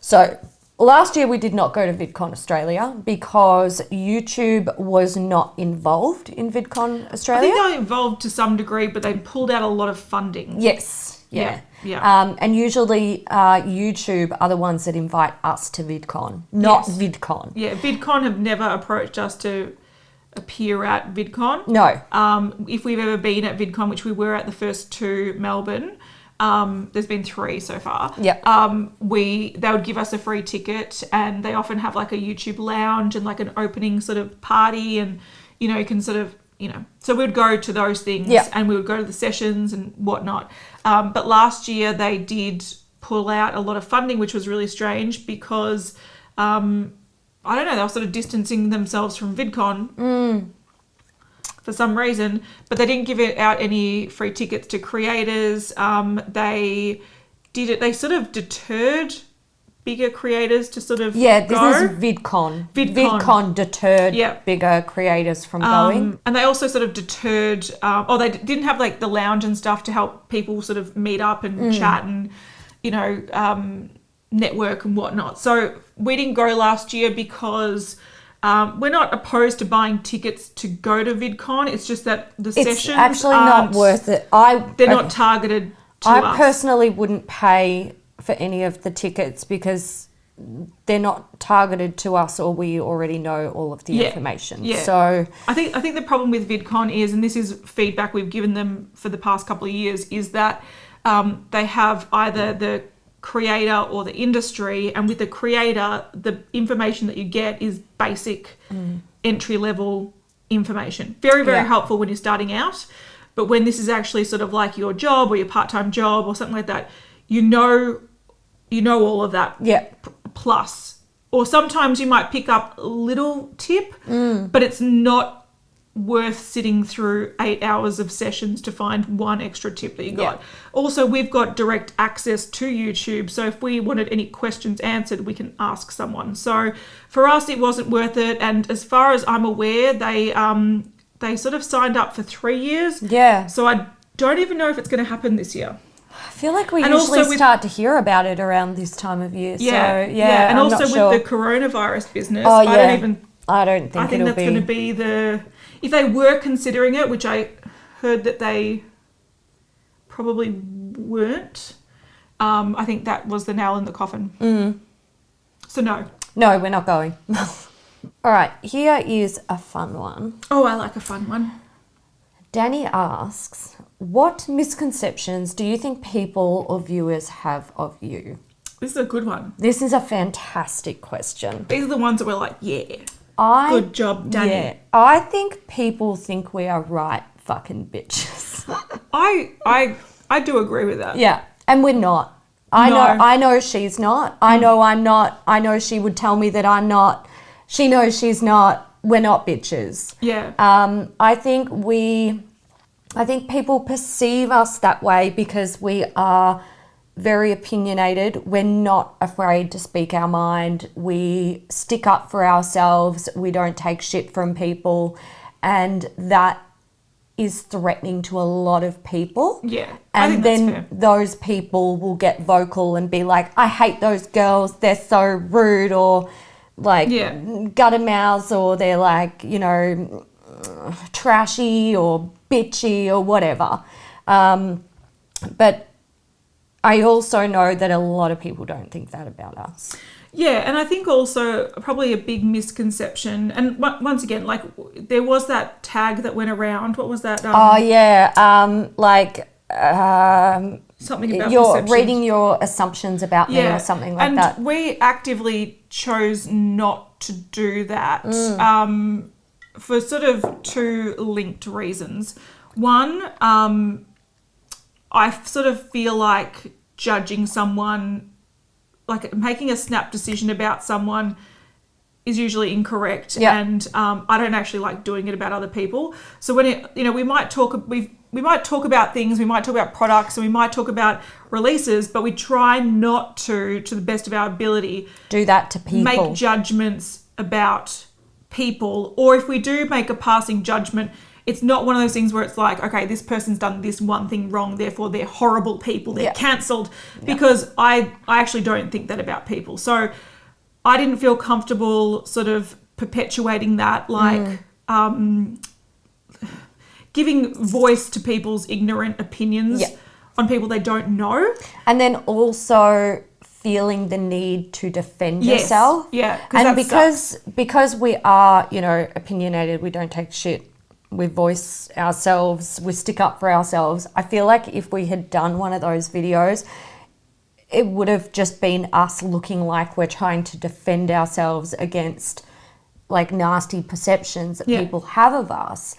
S1: So last year we did not go to VidCon Australia because YouTube was not involved in VidCon Australia.
S2: I think they were involved to some degree, but they pulled out a lot of funding.
S1: Yes. Yeah.
S2: Yeah.
S3: And usually YouTube are the ones that invite us to VidCon, not
S2: Yes.
S3: VidCon.
S2: Yeah, VidCon have never approached us to appear at VidCon.
S3: No.
S2: If we've ever been at VidCon, which we were at the first two Melbourne, there's been 3 so far.
S3: Yep.
S2: They would give us a free ticket, and they often have like a YouTube lounge and like an opening sort of party, and you know, you can sort of, you know, so we'd go to those things.
S3: Yep.
S2: And we would go to the sessions and whatnot. But last year they did pull out a lot of funding, which was really strange because I don't know, they were sort of distancing themselves from VidCon for some reason, but they didn't give out any free tickets to creators. They sort of deterred bigger creators to sort of
S3: This
S2: go.
S3: is VidCon.
S2: VidCon.
S3: VidCon deterred
S2: Yep.
S3: bigger creators from going.
S2: And they also sort of deterred, they didn't have like the lounge and stuff to help people sort of meet up and chat and, you know, network and whatnot. So we didn't go last year because we're not opposed to buying tickets to go to VidCon. It's just that the sessions
S3: It's actually not worth it.
S2: They're not targeted to
S3: I
S2: us.
S3: personally wouldn't pay for any of the tickets because they're not targeted to us, or we already know all of the information.
S2: Yeah.
S3: So
S2: I think the problem with VidCon is, and this is feedback we've given them for the past couple of years, is that they have either the creator or the industry, and with the creator, the information that you get is basic entry level information. Very, very helpful when you're starting out. But when this is actually sort of like your job or your part-time job or something like that, you know all of that plus. Or sometimes you might pick up a little tip, but it's not worth sitting through 8 hours of sessions to find one extra tip that you got. Also, we've got direct access to YouTube, so if we wanted any questions answered, we can ask someone. So for us, it wasn't worth it. And as far as I'm aware, they sort of signed up for 3 years.
S3: Yeah.
S2: So I don't even know if it's going to happen this year.
S3: I feel like we
S2: And
S3: usually
S2: also with-
S3: start to hear about it around this time of year.
S2: Yeah,
S3: So,
S2: and
S3: I'm
S2: also
S3: not sure.
S2: with the coronavirus business,
S3: Oh,
S2: I
S3: yeah.
S2: think
S3: it'll
S2: that's going to be if they were considering it, which I heard that they probably weren't. I think that was the nail in the coffin. So no.
S3: No, we're not going. All right, here is a fun one.
S2: Oh, I like a fun one.
S3: Danny asks, what misconceptions do you think people or viewers have of you?
S2: This is a good one.
S3: This is a fantastic question.
S2: These are the ones that we're like, yeah, good job, Danny.
S3: Yeah, I think people think we are right fucking bitches.
S2: I do agree with that.
S3: Yeah, and we're not. I know she's not. I know I'm not. I know she would tell me that I'm not. She knows she's not. We're not bitches.
S2: Yeah.
S3: I think people perceive us that way because we are very opinionated. We're not afraid to speak our mind. We stick up for ourselves. We don't take shit from people. And that is threatening to a lot of people.
S2: Yeah. I
S3: And
S2: think that's
S3: then
S2: fair.
S3: those people will get vocal and be like, I hate those girls. They're so rude, or like gutter mouths, or they're like, you know, trashy or bitchy or whatever. But I also know that a lot of people don't think that about us.
S2: Yeah, and I think also probably a big misconception, and once again, like there was that tag that went around. What was that? Something about
S3: you're
S2: perceptions.
S3: reading your assumptions about me or something like that.
S2: And we actively chose not to do that for sort of 2 linked reasons. One, I sort of feel like judging someone, like making a snap decision about someone, is usually incorrect, and I don't actually like doing it about other people. So when we might talk about things, we might talk about products, and we might talk about releases, but we try not to the best of our ability,
S3: do that to people.
S2: Make judgments about people, or if we do make a passing judgment, it's not one of those things where it's like, okay, this person's done this one thing wrong, therefore they're horrible people, they're cancelled, because I actually don't think that about people. So I didn't feel comfortable sort of perpetuating that, like giving voice to people's ignorant opinions on people they don't know.
S1: And then also feeling the need to defend yourself.
S2: Yeah.
S1: And because we are, you know, opinionated, we don't take shit. We voice ourselves, we stick up for ourselves. I feel like if we had done one of those videos, it would have just been us looking like we're trying to defend ourselves against like nasty perceptions that people have of us.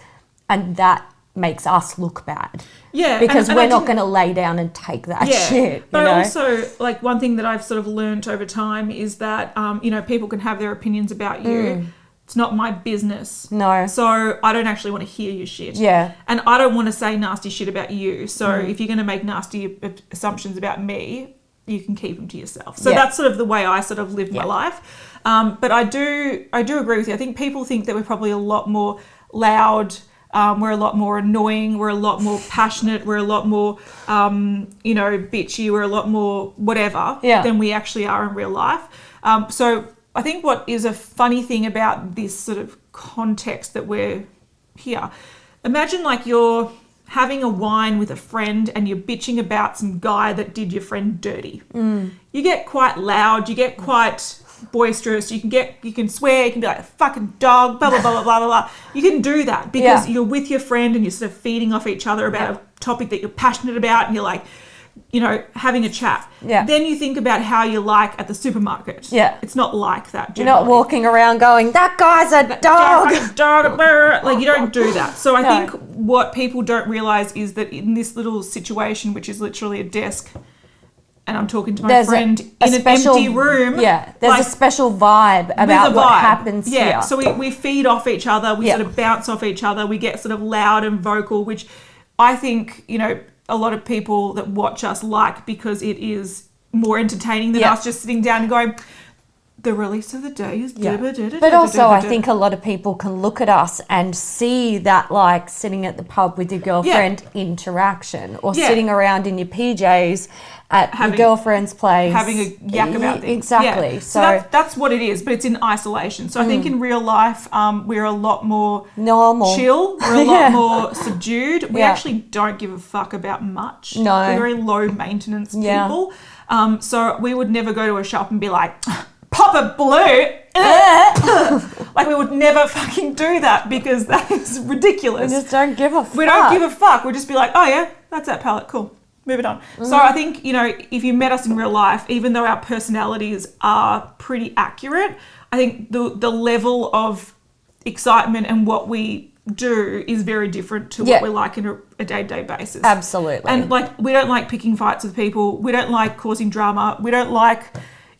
S1: And that makes us look bad.
S2: Yeah.
S1: Because we're not going to lay down and take that shit.
S2: But
S1: you know?
S2: also, like, one thing that I've sort of learned over time is that, you know, people can have their opinions about you. It's not my business.
S1: No.
S2: So I don't actually want to hear your shit.
S1: Yeah.
S2: And I don't want to say nasty shit about you. So if you're going to make nasty assumptions about me, you can keep them to yourself. So that's sort of the way I sort of live my life. But I do agree with you. I think people think that we're probably a lot more loud. We're a lot more annoying. We're a lot more passionate. We're a lot more, you know, bitchy. We're a lot more whatever than we actually are in real life. So I think what is a funny thing about this sort of context that we're here, imagine like you're having a wine with a friend and you're bitching about some guy that did your friend dirty. You get quite loud, you get quite boisterous, you can swear, you can be like a fucking dog, blah, blah, blah, blah, blah, blah. You can do that because you're with your friend and you're sort of feeding off each other about a topic that you're passionate about and you're like, you know, having a chat. Then you think about how you're like at the supermarket. It's not like that generally.
S1: You're not walking around going, that guy's a dog.
S2: Like, you don't do that. So I think what people don't realise is that in this little situation, which is literally a desk, and I'm talking to my friend in an empty room.
S1: Yeah, there's a special vibe about what happens here.
S2: So we feed off each other. We sort of bounce off each other. We get sort of loud and vocal, which I think, you know, a lot of people that watch us like because it is more entertaining than us just sitting down and going, the release of the day is
S1: But also I think a lot of people can look at us and see that like sitting at the pub with your girlfriend interaction or sitting around in your PJs at your girlfriend's place.
S2: Having a yak about things.
S1: Exactly.
S2: Yeah. So that's what it is, but it's in isolation. So I think in real life we're a lot more
S1: normal,
S2: chill. We're a lot more subdued. We actually don't give a fuck about much.
S1: No.
S2: We're very low maintenance people. So we would never go to a shop and be like, pop a blue. Like, we would never fucking do that because that is ridiculous.
S1: We just don't give a fuck.
S2: We don't give a fuck. We'd just be like, oh yeah, that's that palette. Cool. Move it on. So I think, you know, if you met us in real life, even though our personalities are pretty accurate, I think the level of excitement and what we do is very different to what we're like in a day-to-day basis.
S1: Absolutely.
S2: And like, we don't like picking fights with people. We don't like causing drama. We don't like,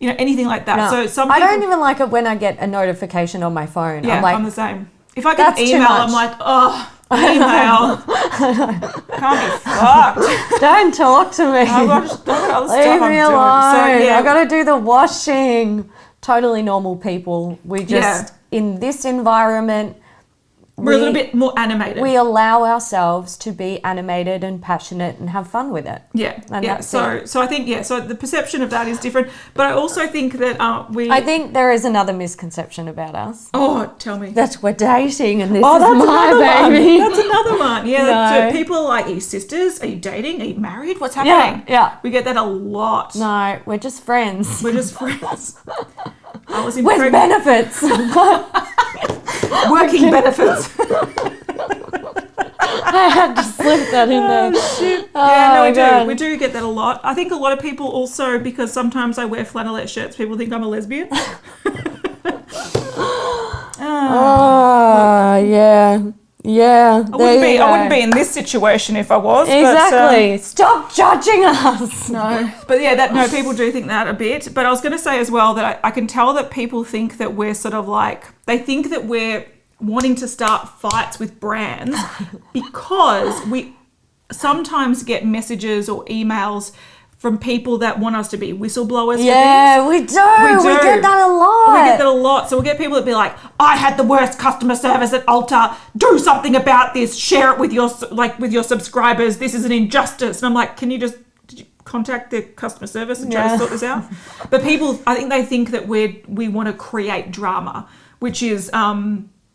S2: you know, anything like that.
S1: No.
S2: So
S1: I don't even like it when I get a notification on my phone.
S2: Yeah,
S1: I'm like,
S2: I'm the same. If I get an email, I'm like, oh, email. Can't be fucked.
S1: Don't talk to me.
S2: I've got other stuff
S1: Leave me
S2: I'm
S1: alone.
S2: doing. So,
S1: I got to do the washing. Totally normal people. We just, in this environment,
S2: we're a little bit more animated.
S1: We allow ourselves to be animated and passionate and have fun with it.
S2: Yeah.
S1: And that's it.
S2: So I think, so the perception of that is different. But I also think that
S1: I think there is another misconception about us.
S2: Oh, tell me.
S1: That we're dating and this is
S2: that's
S1: my
S2: another
S1: baby.
S2: One. That's another one. Yeah.
S1: No.
S2: So people are like, are you sisters? Are you dating? Are you married? What's happening?
S1: Yeah.
S2: We get that a lot.
S1: No, we're just friends.
S2: We're just friends. I was in
S1: with benefits.
S2: Working benefits.
S1: I had to slip that in there.
S2: Oh, shit. Yeah, no, we do. We do get that a lot. I think a lot of people also, because sometimes I wear flannelette shirts, people think I'm a lesbian.
S1: Yeah. Yeah.
S2: I wouldn't be in this situation if I was.
S1: Exactly. But, stop judging us.
S2: No. But yeah, people do think that a bit. But I was going to say as well that I can tell that people think that we're sort of like, they think that we're wanting to start fights with brands because we sometimes get messages or emails from people that want us to be whistleblowers for things.
S1: Yeah, we do. We get that a lot.
S2: We get that a lot. So we'll get people that be like, I had the worst customer service at Ulta. Do something about this. Share it with your subscribers. This is an injustice. And I'm like, did you contact the customer service and try to sort this out? But people, I think they think that we want to create drama, which is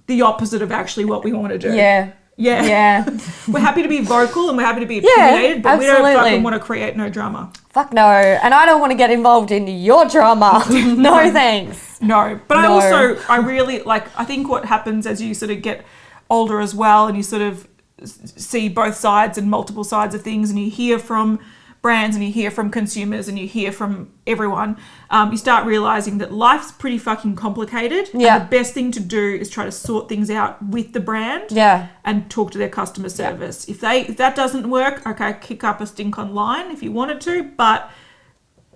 S2: the opposite of actually what we want to do.
S1: Yeah.
S2: Yeah. We're happy to be vocal and we're happy to be opinionated, but
S3: absolutely.
S2: we don't fucking want to create no drama.
S3: Fuck no. And I don't want to get involved in your drama. No thanks.
S2: No. But I really, like, I think what happens as you sort of get older as well and you sort of see both sides and multiple sides of things and you hear from brands and you hear from consumers and you hear from everyone, you start realizing that life's pretty fucking complicated.
S3: Yeah.
S2: And the best thing to do is try to sort things out with the brand.
S3: Yeah.
S2: And talk to their customer service. If that doesn't work, okay, kick up a stink online if you wanted to, but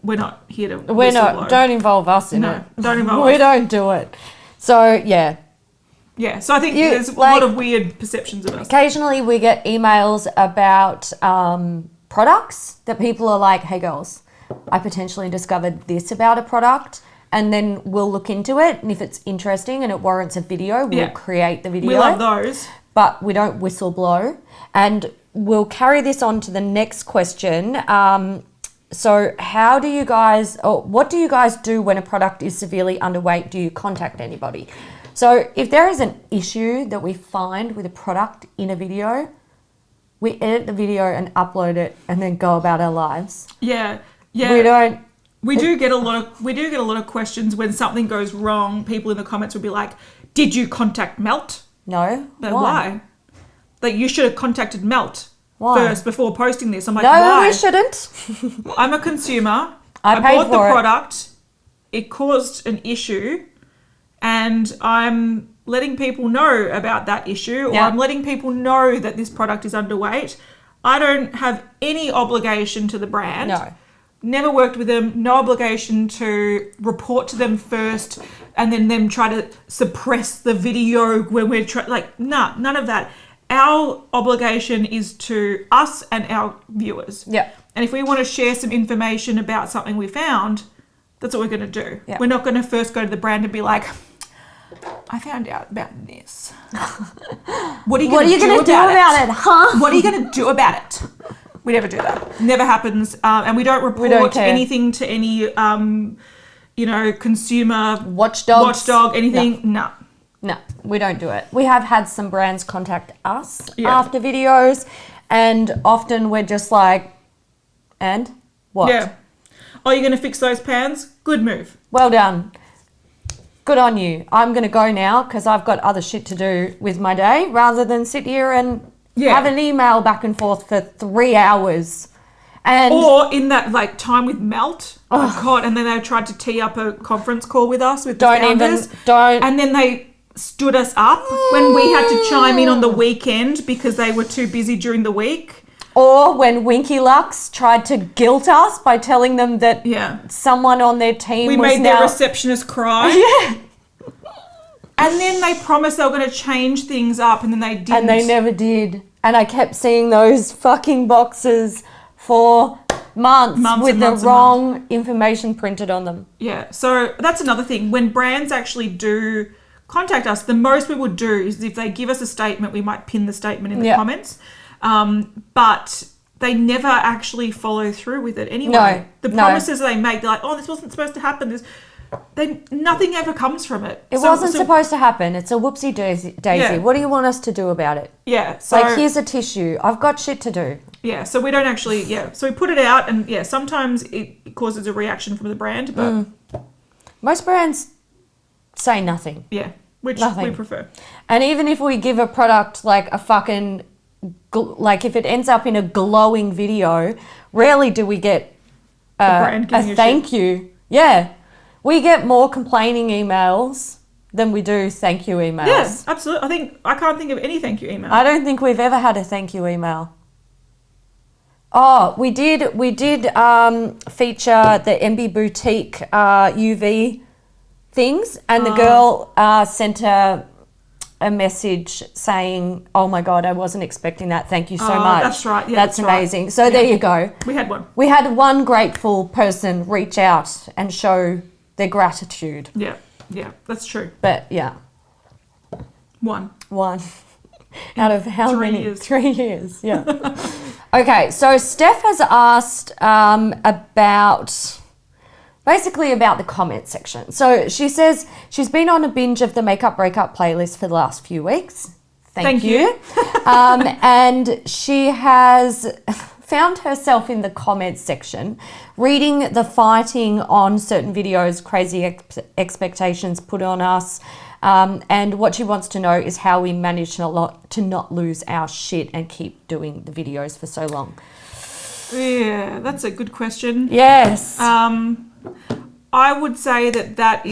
S2: we're not here to whistle-blow.
S3: Don't involve us in it.
S2: Don't involve
S3: We
S2: us.
S3: don't do it. So, yeah.
S2: Yeah, so I think there's a lot of weird perceptions of us.
S3: Occasionally we get emails about products that people are like, hey girls, I potentially discovered this about a product, and then we'll look into it, and if it's interesting and it warrants a video, we'll create the video.
S2: We love those.
S3: But we don't whistle blow. And we'll carry this on to the next question. So how do you guys, or what do you guys do when a product is severely underweight? Do you contact anybody? So if there is an issue that we find with a product in a video, we edit the video and upload it and then go about our lives.
S2: Yeah. We do get a lot of questions when something goes wrong. People in the comments would be like, "Did you contact Melt?"
S3: No.
S2: Like, why? Like, you should have contacted Melt first before posting this. I'm like,
S3: no,
S2: why?
S3: we shouldn't.
S2: I'm a consumer.
S3: I paid
S2: bought the
S3: for it.
S2: product. It caused an issue, and I'm letting people know about that issue, or I'm letting people know that this product is underweight. I don't have any obligation to the brand.
S3: No.
S2: Never worked with them. No obligation to report to them first and then them try to suppress the video when we're none of that. Our obligation is to us and our viewers.
S3: Yeah.
S2: And if we want to share some information about something we found, that's what we're going to do.
S3: Yeah.
S2: We're not going to first go to the brand and be like, I found out about this. What are you going to do about it?
S3: Huh?
S2: What are you going to do about it? We never do that. Never happens. And we don't report anything to any, consumer watchdog, anything. No.
S3: No, we don't do it. We have had some brands contact us after videos, and often we're just like, and what?
S2: Yeah. Oh, you're going to fix those pans? Good move.
S3: Well done. Good on you. I'm going to go now because I've got other shit to do with my day rather than sit here and have an email back and forth for 3 hours.
S2: Or in that time with Melt. Oh God. And then they tried to tee up a conference call with us with the founders. And then they stood us up when we had to chime in on the weekend because they were too busy during the week.
S3: Or when Winky Lux tried to guilt us by telling them that someone on their team
S2: we made their receptionist cry. Yeah. And then they promised they were going to change things up, and then they didn't.
S3: And they never did. And I kept seeing those fucking boxes for months with the wrong information printed on them.
S2: Yeah. So that's another thing. When brands actually do contact us, the most we would do is if they give us a statement, we might pin the statement in the comments. But they never actually follow through with it anyway.
S3: No,
S2: the promises they make, they're like, oh, this wasn't supposed to happen. Nothing ever comes from it.
S3: It wasn't supposed to happen. It's a whoopsie daisy.
S2: Yeah.
S3: What do you want us to do about it?
S2: Yeah. So
S3: here's a tissue. I've got shit to do.
S2: Yeah. So we don't actually, so we put it out, and sometimes it causes a reaction from the brand, but
S3: most brands say nothing.
S2: Yeah. Which we prefer.
S3: And even if we give a product like a fucking, if it ends up in a glowing video, rarely do we get a thank you. Yeah. We get more complaining emails than we do thank you emails.
S2: Yeah, absolutely. I can't think of any thank you email.
S3: I don't think we've ever had a thank you email. Oh, we did feature the MB Boutique UV things, and the girl sent a message saying, oh my God, I wasn't expecting that. Thank you so much.
S2: That's right. Yeah,
S3: that's amazing. Right. So there you go.
S2: We had one.
S3: We had one grateful person reach out and show their gratitude.
S2: Yeah. Yeah, that's true.
S3: But yeah.
S2: One.
S3: Out of how many?
S2: Years.
S3: 3 years. Yeah. Okay. So Steph has asked about the comment section. So she says she's been on a binge of the Makeup Breakup playlist for the last few weeks. Thank you. And she has found herself in the comments section reading the fighting on certain videos, crazy expectations put on us. And what she wants to know is how we managed to not lose our shit and keep doing the videos for so long.
S2: Yeah, that's a good question.
S3: Yes.
S2: I would say that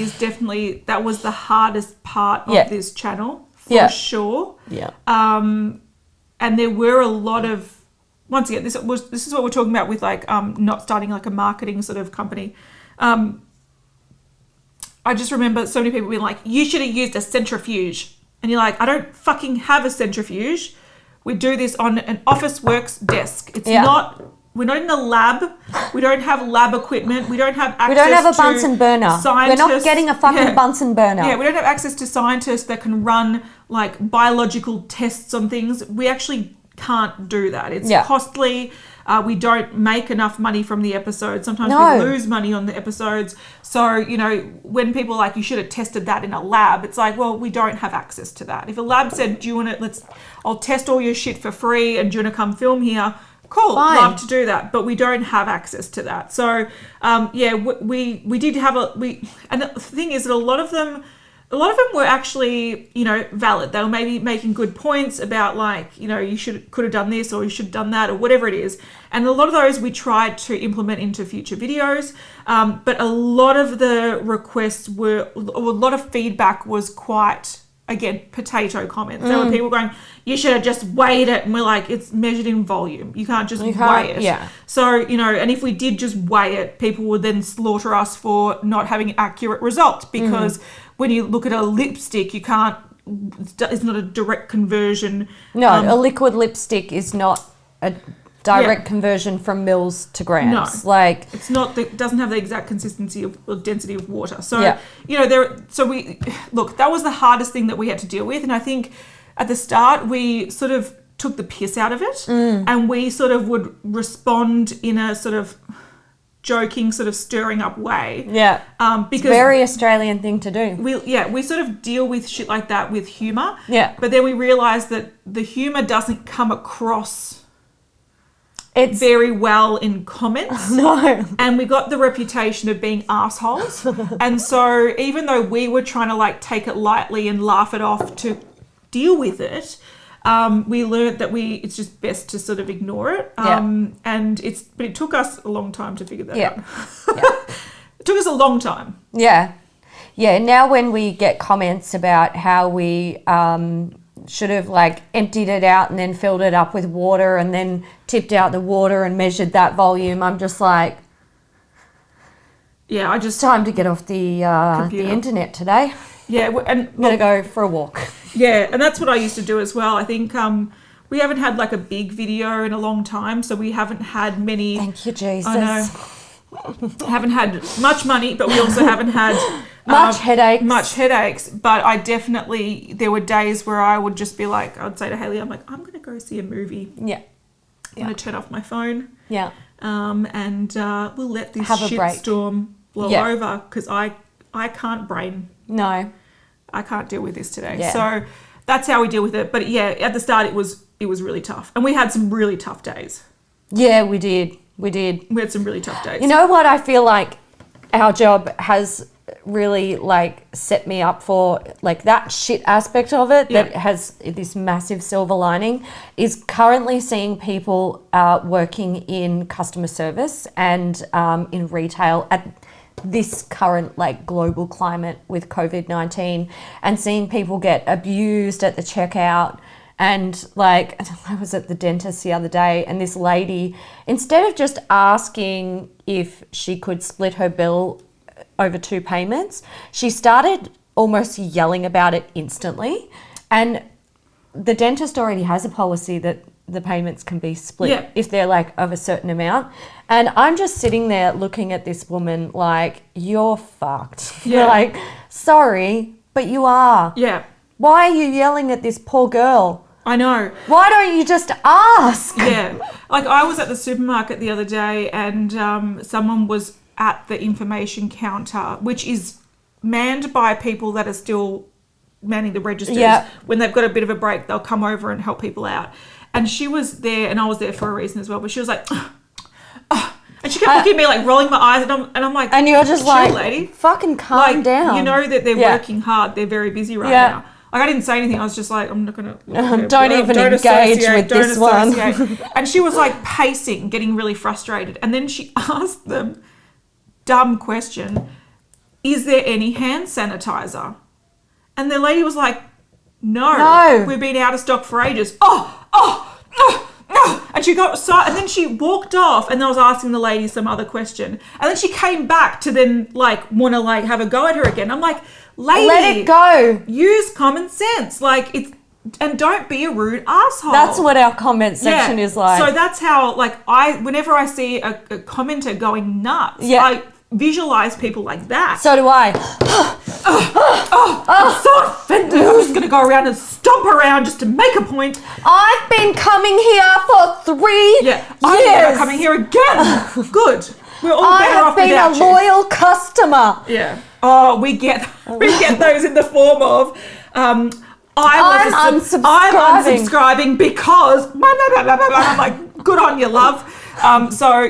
S2: was the hardest part of this channel, for sure.
S3: Yeah.
S2: And there were a lot of, once again, this is what we're talking about with like not starting like a marketing sort of company. I just remember so many people being like, you should have used a centrifuge. And you're like, I don't fucking have a centrifuge. We do this on an office works desk. It's not, we're not in the lab. We don't have lab equipment. We don't have access to
S3: We don't have a Bunsen burner.
S2: Scientists.
S3: We're not getting a fucking Bunsen burner.
S2: Yeah, we don't have access to scientists that can run like biological tests on things. We actually can't do that. It's costly. We don't make enough money from the episodes. Sometimes we lose money on the episodes. So, you know, when people are like, you should have tested that in a lab, it's like, well, we don't have access to that. If a lab said, do you want to, I'll test all your shit for free and do you want to come film here? Cool,
S3: Fine.
S2: love to do that, but we don't have access to that. So, we did have and the thing is that a lot of them were actually, you know, valid. They were maybe making good points about like, you know, could have done this or you should have done that or whatever it is. And a lot of those we tried to implement into future videos. But a lot of the requests a lot of feedback was quite, again, potato comments. There were people going, you should have just weighed it. And we're like, it's measured in volume. You can't just weigh it.
S3: Yeah.
S2: So, you know, and if we did just weigh it, people would then slaughter us for not having an accurate result because when you look at a lipstick, it's not a direct conversion.
S3: No, a liquid lipstick is not a direct conversion from mils to grams.
S2: No,
S3: like
S2: it's not. It doesn't have the exact consistency or density of water. So you know, that was the hardest thing that we had to deal with. And I think at the start we sort of took the piss out of it, and we sort of would respond in a sort of joking, sort of stirring up way.
S3: Yeah.
S2: Because
S3: it's a very Australian thing to do.
S2: We sort of deal with shit like that with humour.
S3: Yeah.
S2: But then we realised that the humour doesn't come across
S3: It's
S2: very well in comments.
S3: No.
S2: And we got the reputation of being assholes. And so even though we were trying to like take it lightly and laugh it off to deal with it, we learned that it's just best to sort of ignore it. And but it took us a long time to figure that out. It took us a long time.
S3: Yeah. Yeah. Now when we get comments about how we should have like emptied it out and then filled it up with water and then tipped out the water and measured that volume, I'm just like, it's time to get off the internet today.
S2: Yeah, and
S3: I'm gonna go for a walk.
S2: Yeah, and that's what I used to do as well. I think we haven't had like a big video in a long time, so we haven't had many.
S3: Thank you, Jesus.
S2: I know. Haven't had much money, but we also haven't had
S3: much
S2: headaches. But I definitely, there were days where I would just be like, I would say to Hailey, I'm like, I'm going to go see a movie.
S3: Yeah.
S2: I'm going to turn off my phone.
S3: Yeah.
S2: And we'll let this storm blow over because I can't brain.
S3: No.
S2: I can't deal with this today.
S3: Yeah.
S2: So that's how we deal with it. But yeah, at the start it was really tough. And we had some really tough days.
S3: Yeah, we did. We
S2: had some really tough days.
S3: You know what I feel like our job has really like set me up for, like that shit aspect of it that has this massive silver lining, is currently seeing people working in customer service and in retail at this current like global climate with COVID-19, and seeing people get abused at the checkout. And like, I was at the dentist the other day and this lady, instead of just asking if she could split her bill over 2 payments, she started almost yelling about it instantly. And the dentist already has a policy that the payments can be split if they're like of a certain amount. And I'm just sitting there looking at this woman like, you're fucked. You're like, sorry, but you are.
S2: Yeah.
S3: Why are you yelling at this poor girl?
S2: I know.
S3: Why don't you just ask?
S2: Yeah. Like I was at the supermarket the other day and someone was at the information counter, which is manned by people that are still manning the registers.
S3: Yeah.
S2: When they've got a bit of a break, they'll come over and help people out. And she was there, and I was there for a reason as well. But she was like, and she kept looking at me like rolling my eyes, and I'm like,
S3: and you're just like,
S2: lady,
S3: fucking calm down.
S2: You know that they're working hard. They're very busy right now. Like, I didn't say anything. I was just like, I'm not going to...
S3: Don't engage with this one.
S2: And she was like pacing, getting really frustrated. And then she asked them, dumb question, is there any hand sanitizer? And the lady was like, no. We've been out of stock for ages. And she got so, and then she walked off, and I was asking the lady some other question, and then she came back to then like want to like have a go at her again. I'm like, lady,
S3: let it go.
S2: Use common sense, like it's, and don't be a rude asshole.
S3: That's what our comment section is like.
S2: So that's how like whenever I see a commenter going nuts, I visualize people like that.
S3: So do I.
S2: I'm so offended. I'm just going to go around and stomp around just to make a point.
S3: I've been coming here for 3 years.
S2: I'm never coming here again. Good. We're all better off without you.
S3: I have been a loyal customer.
S2: Yeah. Oh, we get those in the form of I'm unsubscribing because I'm like, good on you, love. So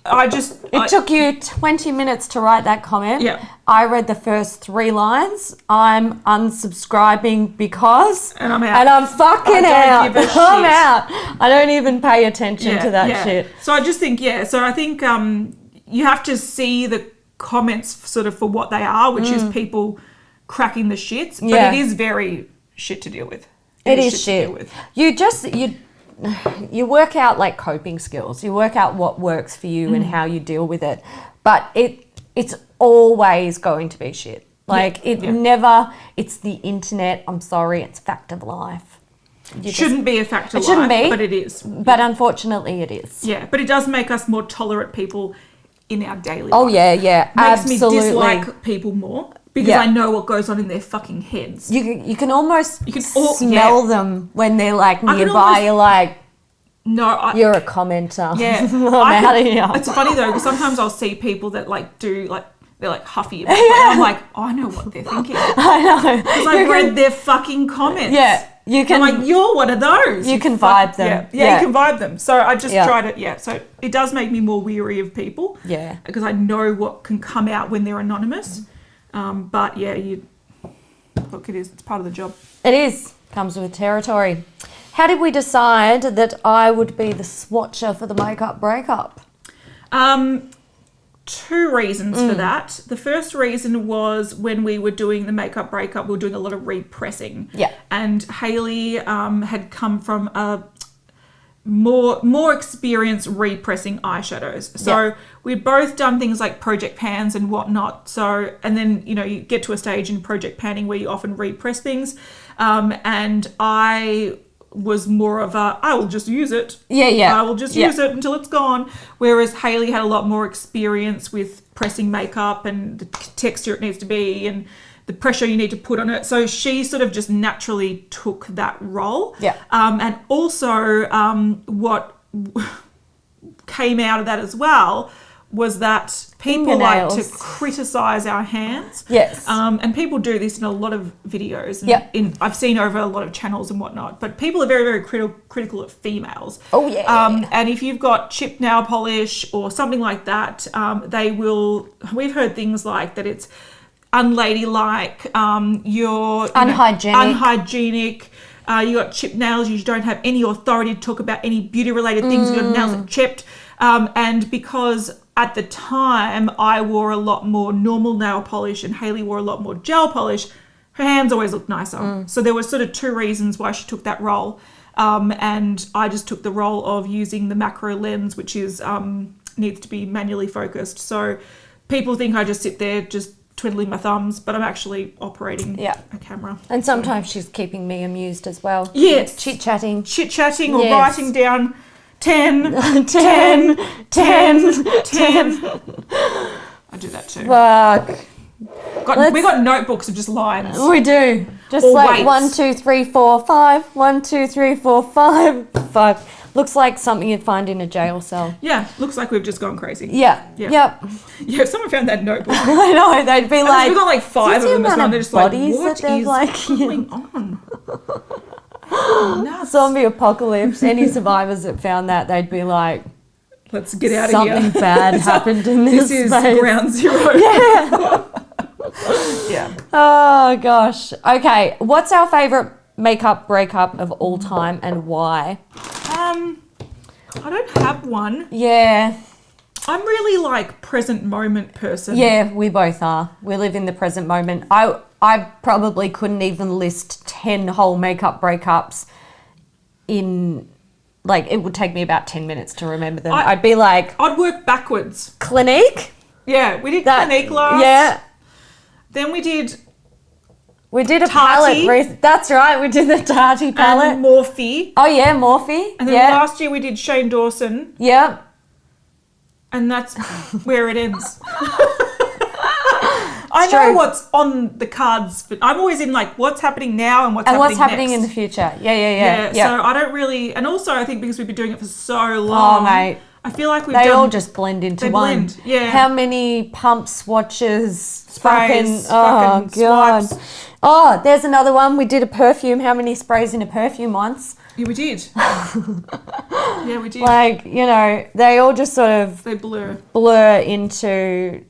S2: it took you 20 minutes to write that comment. Yeah.
S3: I read the first 3 lines. I'm unsubscribing because,
S2: and I'm out.
S3: And I'm fucking out.
S2: Give a shit.
S3: I'm out. I don't even pay attention to that shit.
S2: So I just think, so I think you have to see the comments sort of for what they are, which is people cracking the shits. But it is very shit to deal with.
S3: It is shit. To deal with. You work out like coping skills. You work out what works for you and how you deal with it. But it's always going to be shit. Like never, it's the internet. I'm sorry, it's fact of life.
S2: Shouldn't be a fact of life.
S3: It shouldn't be.
S2: But it is.
S3: But unfortunately it is.
S2: Yeah, but it does make us more tolerant people in our daily life.
S3: Oh yeah, absolutely.
S2: Makes me dislike people more. Because I know what goes on in their fucking heads.
S3: You can almost smell them when they're like nearby. You're like,
S2: no,
S3: you're a commenter.
S2: Yeah,
S3: I'm out of here.
S2: It's funny though, because sometimes I'll see people that like do like they're like huffy about it. And I'm like, I know what they're thinking.
S3: I know
S2: because I've read their fucking comments.
S3: Yeah, you can.
S2: I'm like, you're one of those.
S3: You can vibe them.
S2: Yeah, you can vibe them. So I just try to. Yeah, so it does make me more weary of people.
S3: Yeah,
S2: because I know what can come out when they're anonymous. But look, it's part of the job.
S3: It is. Comes with territory. How did we decide that I would be the swatcher for the makeup breakup?
S2: 2 reasons for that. The first reason was when we were doing the makeup breakup, we were doing a lot of repressing.
S3: Yeah.
S2: And Hailey had come from a more experience repressing eyeshadows. So we'd both done things like project pans and whatnot. So, and then, you get to a stage in project panning where you often repress things. And I was more of I will just use it.
S3: Yeah.
S2: I will just use it until it's gone. Whereas Hailey had a lot more experience with pressing makeup and the texture it needs to be and the pressure you need to put on it. So she sort of just naturally took that role.
S3: Yeah.
S2: And also what came out of that as well was that people like to criticize our hands.
S3: Yes.
S2: And people do this in a lot of videos. And I've seen over a lot of channels and whatnot. But people are very, very critical of females.
S3: Oh, yeah.
S2: And if you've got chipped nail polish or something like that, we've heard things like that it's unladylike, you're unhygienic, you got chipped nails, you don't have any authority to talk about any beauty related things, your nails are chipped. And because at the time I wore a lot more normal nail polish and Hailey wore a lot more gel polish, her hands always looked nicer. So there were sort of 2 reasons why she took that role. And I just took the role of using the macro lens, which is needs to be manually focused. So people think I just sit there just twiddling my thumbs, but I'm actually operating a camera.
S3: And sometimes she's keeping me amused as well.
S2: Yes.
S3: Chit-chatting
S2: or writing down 10, 10, 10, 10. I do that too.
S3: Fuck.
S2: We got notebooks of just lines.
S3: We do. Just or like weights. 1, 2, 3, 4, 5. 1, 2, 3, 4, 5. 5. Looks like something you'd find in a jail cell.
S2: Yeah, looks like we've just gone crazy.
S3: Yeah. Yep.
S2: Yeah, if someone found that notebook.
S3: I know, they'd be like...
S2: We've got like 5 of them as well. They're just like,
S3: bodies
S2: what
S3: that
S2: is
S3: like,
S2: going on? Nuts.
S3: Zombie apocalypse. Any survivors that found that, they'd be like...
S2: Let's get out of here.
S3: Something bad happened in this
S2: This is
S3: space.
S2: ground zero.
S3: Yeah.
S2: Yeah.
S3: Oh, gosh. Okay, what's our favourite makeup breakup of all time and why?
S2: I don't have one.
S3: Yeah.
S2: I'm really like present moment person.
S3: Yeah, we both are. We live in the present moment. I probably couldn't even list 10 whole makeup breakups in... Like, it would take me about 10 minutes to remember them. I'd be like...
S2: I'd work backwards.
S3: Clinique?
S2: Yeah, we did Clinique last.
S3: Yeah.
S2: Then we did
S3: a
S2: Tati.
S3: palette. That's right, we did the Tati palette.
S2: and Morphe.
S3: Oh, yeah, Morphe.
S2: And then last year we did Shane Dawson.
S3: Yeah.
S2: And that's where it ends. I know what's on the cards, but I'm always in like what's happening now and what's happening
S3: in the
S2: next.
S3: future. Yeah.
S2: So I don't really, and also I think because we've been doing it for so long,
S3: Oh, mate.
S2: I feel like
S3: They all just blend into one.
S2: Blend, yeah.
S3: How many pump swatches?
S2: Sprays,
S3: God.
S2: swipes.
S3: Oh, there's another one. We did a perfume. How many sprays in a perfume once?
S2: Yeah, we did. Yeah, we did.
S3: Like, you know, they all just sort of
S2: They blur
S3: into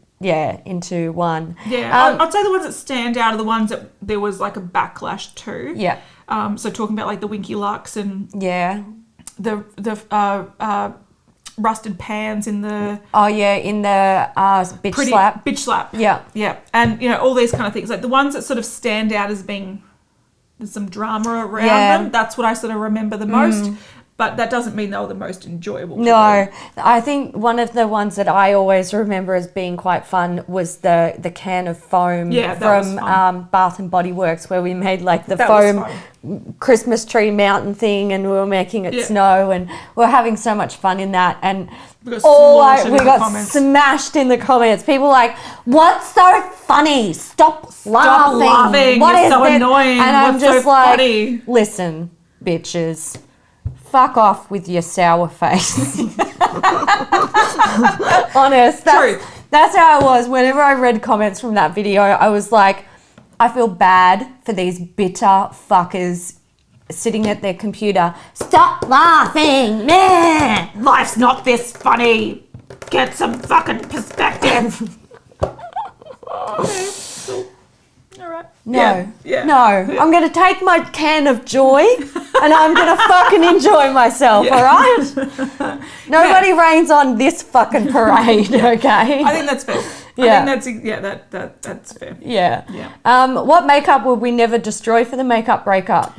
S3: one.
S2: Yeah, I'd say the ones that stand out are the ones that there was like a backlash to.
S3: Yeah.
S2: So talking about like the Winky Lux and
S3: the
S2: rusted pans in the
S3: bitch slap.
S2: Yeah, and you know all these kind of things, like the ones that sort of stand out as being there's some drama around them. That's what I sort of remember the most. But that doesn't mean they were the most enjoyable.
S3: No, I think one of the ones that I always remember as being quite fun was the can of foam from Bath and Body Works, where we made like the foam Christmas tree mountain thing, and we were making it snow, and we were having so much fun in that. And we got smashed in the comments. People were like, "What's so funny? Stop laughing! What is
S2: so annoying?"
S3: And I'm
S2: What's
S3: just
S2: so
S3: like,
S2: funny?
S3: "Listen, bitches. Fuck off with your sour face." Honest. That's how it was. Whenever I read comments from that video, I was like, I feel bad for these bitter fuckers sitting at their computer. Stop laughing. Meh.
S2: Life's not this funny. Get some fucking perspective. Okay. All right.
S3: No. I'm going to take my can of joy and I'm going to fucking enjoy myself, all right? Nobody rains on this fucking parade, okay?
S2: I think that's fair.
S3: Yeah.
S2: I think that's fair.
S3: Yeah. What makeup would we never destroy for the makeup breakup?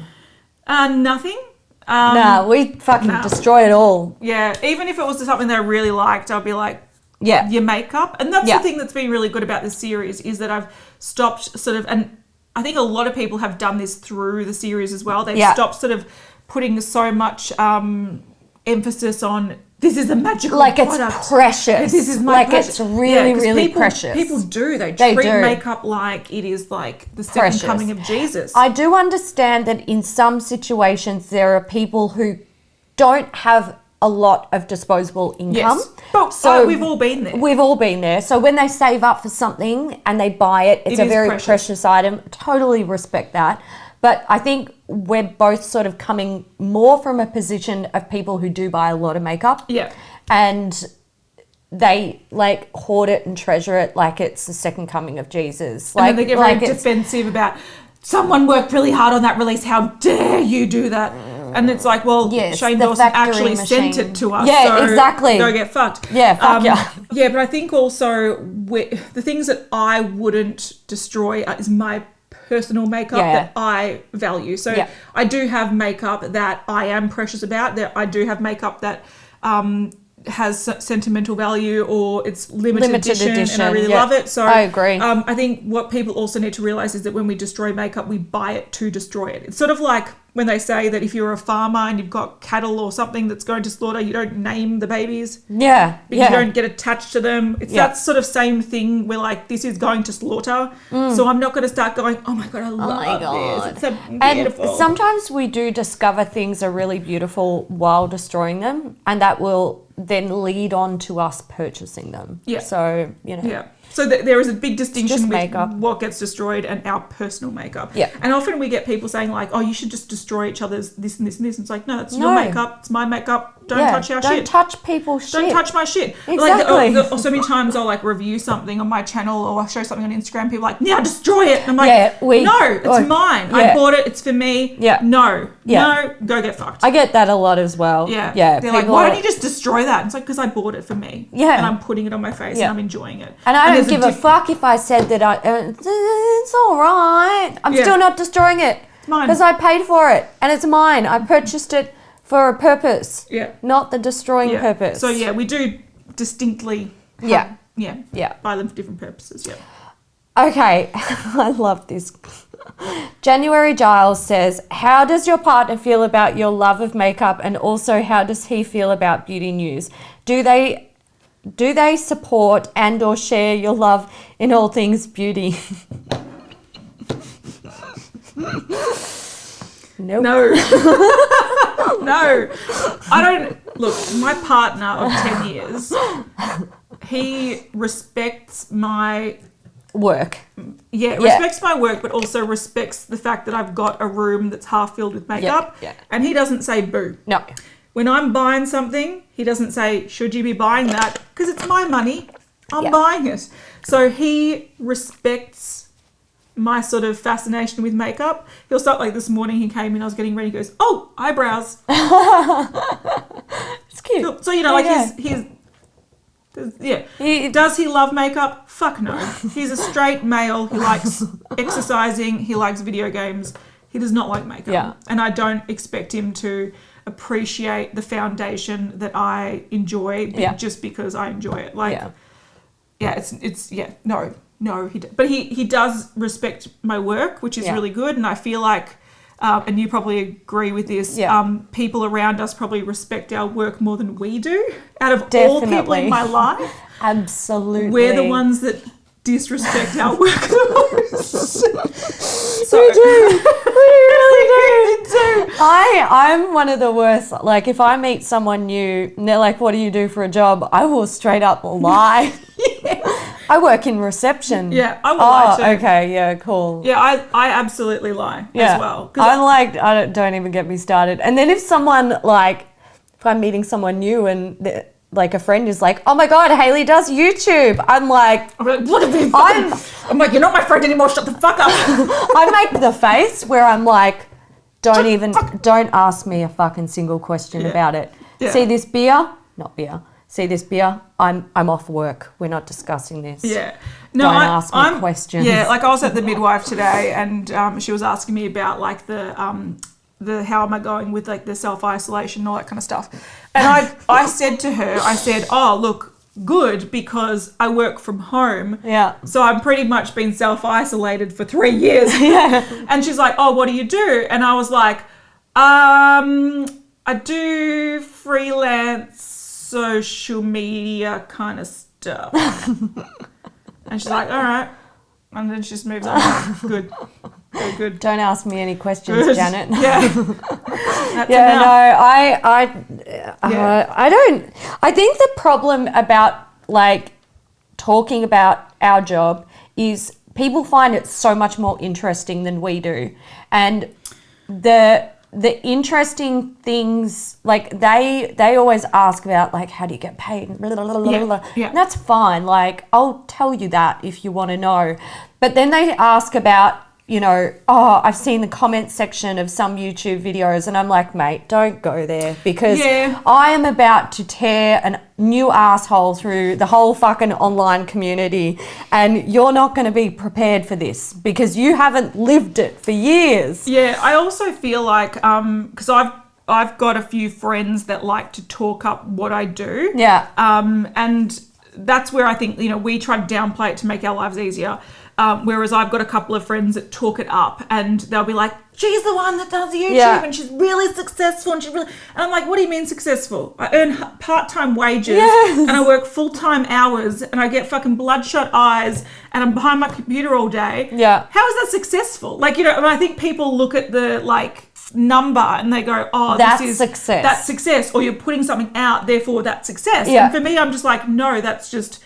S2: Nothing.
S3: We fucking destroy it all.
S2: Yeah, even if it was something that I really liked, I'd be like, your makeup. And that's the thing that's been really good about this series is that I've stopped sort of, and I think a lot of people have done this through the series as well. They've stopped sort of putting so much emphasis on this is a magical product.
S3: It's precious.
S2: This is my pleasure.
S3: It's really, really precious.
S2: People do. They treat makeup like it is like the second coming of Jesus.
S3: I do understand that in some situations there are people who don't have a lot of disposable income.
S2: Yes. But we've all been there.
S3: We've all been there. So when they save up for something and they buy it, it's a very precious item. Totally respect that. But I think we're both sort of coming more from a position of people who do buy a lot of makeup.
S2: Yeah.
S3: And they like hoard it and treasure it like it's the second coming of Jesus.
S2: And then they get very defensive about someone worked really hard on that release. How dare you do that? And it's like, well, Shane Dawson actually sent it to us.
S3: Yeah, so exactly.
S2: Go get fucked.
S3: Yeah, fuck yeah.
S2: Yeah, but I think also the things that I wouldn't destroy is my personal makeup that I value. So I do have makeup that I am precious about. That I do have makeup that has sentimental value or it's limited edition and I really love it. So
S3: I agree.
S2: I think what people also need to realize is that when we destroy makeup, we buy it to destroy it. It's sort of like when they say that if you're a farmer and you've got cattle or something that's going to slaughter, you don't name the babies.
S3: Yeah.
S2: Because you don't get attached to them. It's that sort of same thing where like, this is going to slaughter. So I'm not going to start going, oh my God, I love this. It's so beautiful.
S3: And sometimes we do discover things are really beautiful while destroying them, and that will then lead on to us purchasing them.
S2: Yeah.
S3: So, you know.
S2: Yeah. So there is a big distinction with
S3: makeup.
S2: what gets destroyed and our personal makeup.
S3: Yeah.
S2: And often we get people saying like, oh, you should just destroy each other's this and this and this. And it's like, no, that's your makeup. It's my makeup. Don't touch our shit.
S3: Don't touch people's shit.
S2: Don't touch my shit.
S3: Exactly.
S2: Like, so many times I'll like review something on my channel or I'll show something on Instagram. People are like, now destroy it. And I'm like, no, it's mine.
S3: Yeah.
S2: I bought it. It's for me.
S3: Yeah.
S2: No, go get fucked.
S3: I get that a lot as well.
S2: Yeah.
S3: Yeah.
S2: They're like, why don't you just destroy that? It's like, because I bought it for me.
S3: Yeah.
S2: And I'm putting it on my face and I'm enjoying it.
S3: And I don't give a fuck if I said that it's all right. I'm still not destroying it.
S2: It's mine.
S3: Because I paid for it and it's mine. I purchased it for a purpose.
S2: Yeah.
S3: Not the destroying purpose.
S2: So yeah, we do distinctly buy them for different purposes. Yeah.
S3: Okay, I love this. January Giles says, how does your partner feel about your love of makeup, and also how does he feel about beauty news? Do they support and or share your love in all things beauty? Nope.
S2: No. No. I don't. Look, my partner of 10 years, he respects my
S3: work.
S2: Yeah, respects my work, but also respects the fact that I've got a room that's half filled with makeup.
S3: Yeah.
S2: And he doesn't say boo.
S3: No.
S2: When I'm buying something, he doesn't say, should you be buying that? Because it's my money. I'm buying it. So he respects my sort of fascination with makeup. He'll start like this morning, he came in, I was getting ready, he goes, oh, eyebrows.
S3: It's cute.
S2: So, you know, like he's does he love makeup? Fuck no. He's a straight male. He likes exercising. He likes video games. He does not like makeup.
S3: Yeah.
S2: And I don't expect him to appreciate the foundation that I enjoy just because I enjoy it. Like, no, but he does respect my work, which is really good. And I feel like, and you probably agree with this, people around us probably respect our work more than we do. Out of all people in my life,
S3: absolutely,
S2: we're the ones that disrespect our work the most.
S3: We do. We really do. I'm one of the worst. Like, if I meet someone new and they're like, what do you do for a job? I will straight up lie. I work in reception.
S2: Yeah, I will lie too.
S3: Okay, yeah, cool.
S2: Yeah, I absolutely lie as well.
S3: I'm like, don't even get me started. And then if someone, like, if I'm meeting someone new and like a friend is like, oh my God, Hailey does YouTube. I'm like,
S2: what have you I'm like, you're not my friend anymore, shut the fuck up.
S3: I make the face where I'm like, don't ask me a fucking single question about it. Yeah. See this beer? Not beer. See this beer? I'm off work. We're not discussing this.
S2: Yeah. No,
S3: don't ask me questions.
S2: Yeah, like I was at the midwife today and she was asking me about like the how am I going with like the self-isolation and all that kind of stuff. And I said to her, oh, look, good, because I work from home. Yeah. So I've pretty much been self-isolated for 3 years. Yeah. And she's like, oh, what do you do? And I was like, I do freelance social media kind of stuff. And she's like, all right. And then she just moves on. Good. Very good.
S3: Don't ask me any questions, Janet.
S2: Yeah.
S3: I don't. I think the problem about like talking about our job is people find it so much more interesting than we do, and the interesting things, like they always ask about like, how do you get paid? And that's fine. Like, I'll tell you that if you want to know. But then they ask about, you know, oh, I've seen the comment section of some YouTube videos, and I'm like, mate, don't go there, because I am about to tear a new asshole through the whole fucking online community, and you're not going to be prepared for this because you haven't lived it for years.
S2: Yeah, I also feel like, because I've got a few friends that like to talk up what I do.
S3: Yeah.
S2: And that's where I think, you know, we try to downplay it to make our lives easier. Whereas I've got a couple of friends that talk it up and they'll be like, she's the one that does YouTube and she's really successful and I'm like, what do you mean successful? I earn part-time wages and I work full-time hours and I get fucking bloodshot eyes and I'm behind my computer all day.
S3: Yeah.
S2: How is that successful? Like, you know, and I think people look at the like number and they go, oh,
S3: that's
S2: this is
S3: success.
S2: That's success, or you're putting something out, therefore that's success.
S3: Yeah.
S2: And for me, I'm just like, no, that's just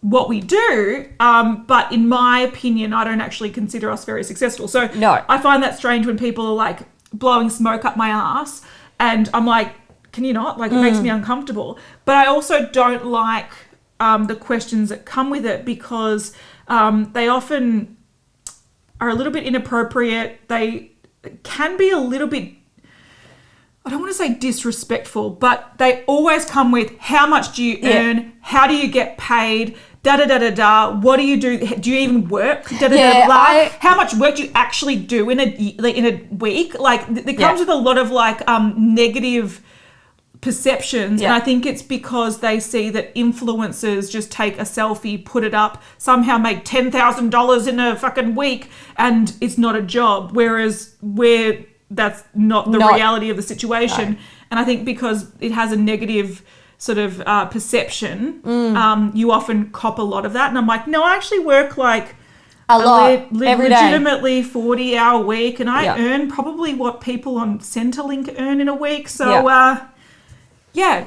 S2: what we do. But in my opinion, I don't actually consider us very successful. So
S3: no.
S2: I find that strange when people are like blowing smoke up my ass and I'm like, can you not? Like, it makes me uncomfortable. But I also don't like the questions that come with it because they often are a little bit inappropriate. They can be a little bit, I don't want to say disrespectful, but they always come with, how much do you earn? How do you get paid? What do you do? Do you even work? How much work do you actually do in a week? Like, it comes with a lot of like negative perceptions, and I think it's because they see that influencers just take a selfie, put it up, somehow make $10,000 in a fucking week, and it's not a job. Whereas that's not the reality of the situation. No. And I think because it has a negative sort of perception, you often cop a lot of that. And I'm like, no, I actually work like a lot every legitimately day. 40-hour week, and I earn probably what people on Centrelink earn in a week. So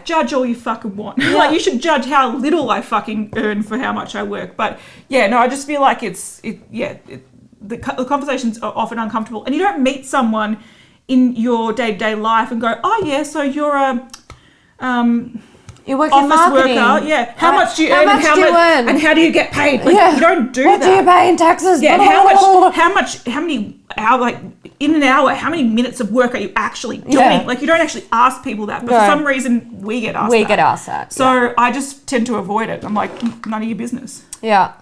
S2: judge all you fucking want. Like, you should judge how little I fucking earn for how much I work. But I just feel like the conversations are often uncomfortable, and you don't meet someone in your day-to-day life and go, oh yeah, so you're a
S3: you work in marketing.
S2: Worker. How much do you earn? And how do you get paid? Like, you don't do that.
S3: What do you pay in taxes?
S2: Yeah, how many hour, like in an hour, how many minutes of work are you actually doing? Yeah. Like, you don't actually ask people that, but for some reason we get asked that. So I just tend to avoid it. I'm like, none of your business.
S3: Yeah.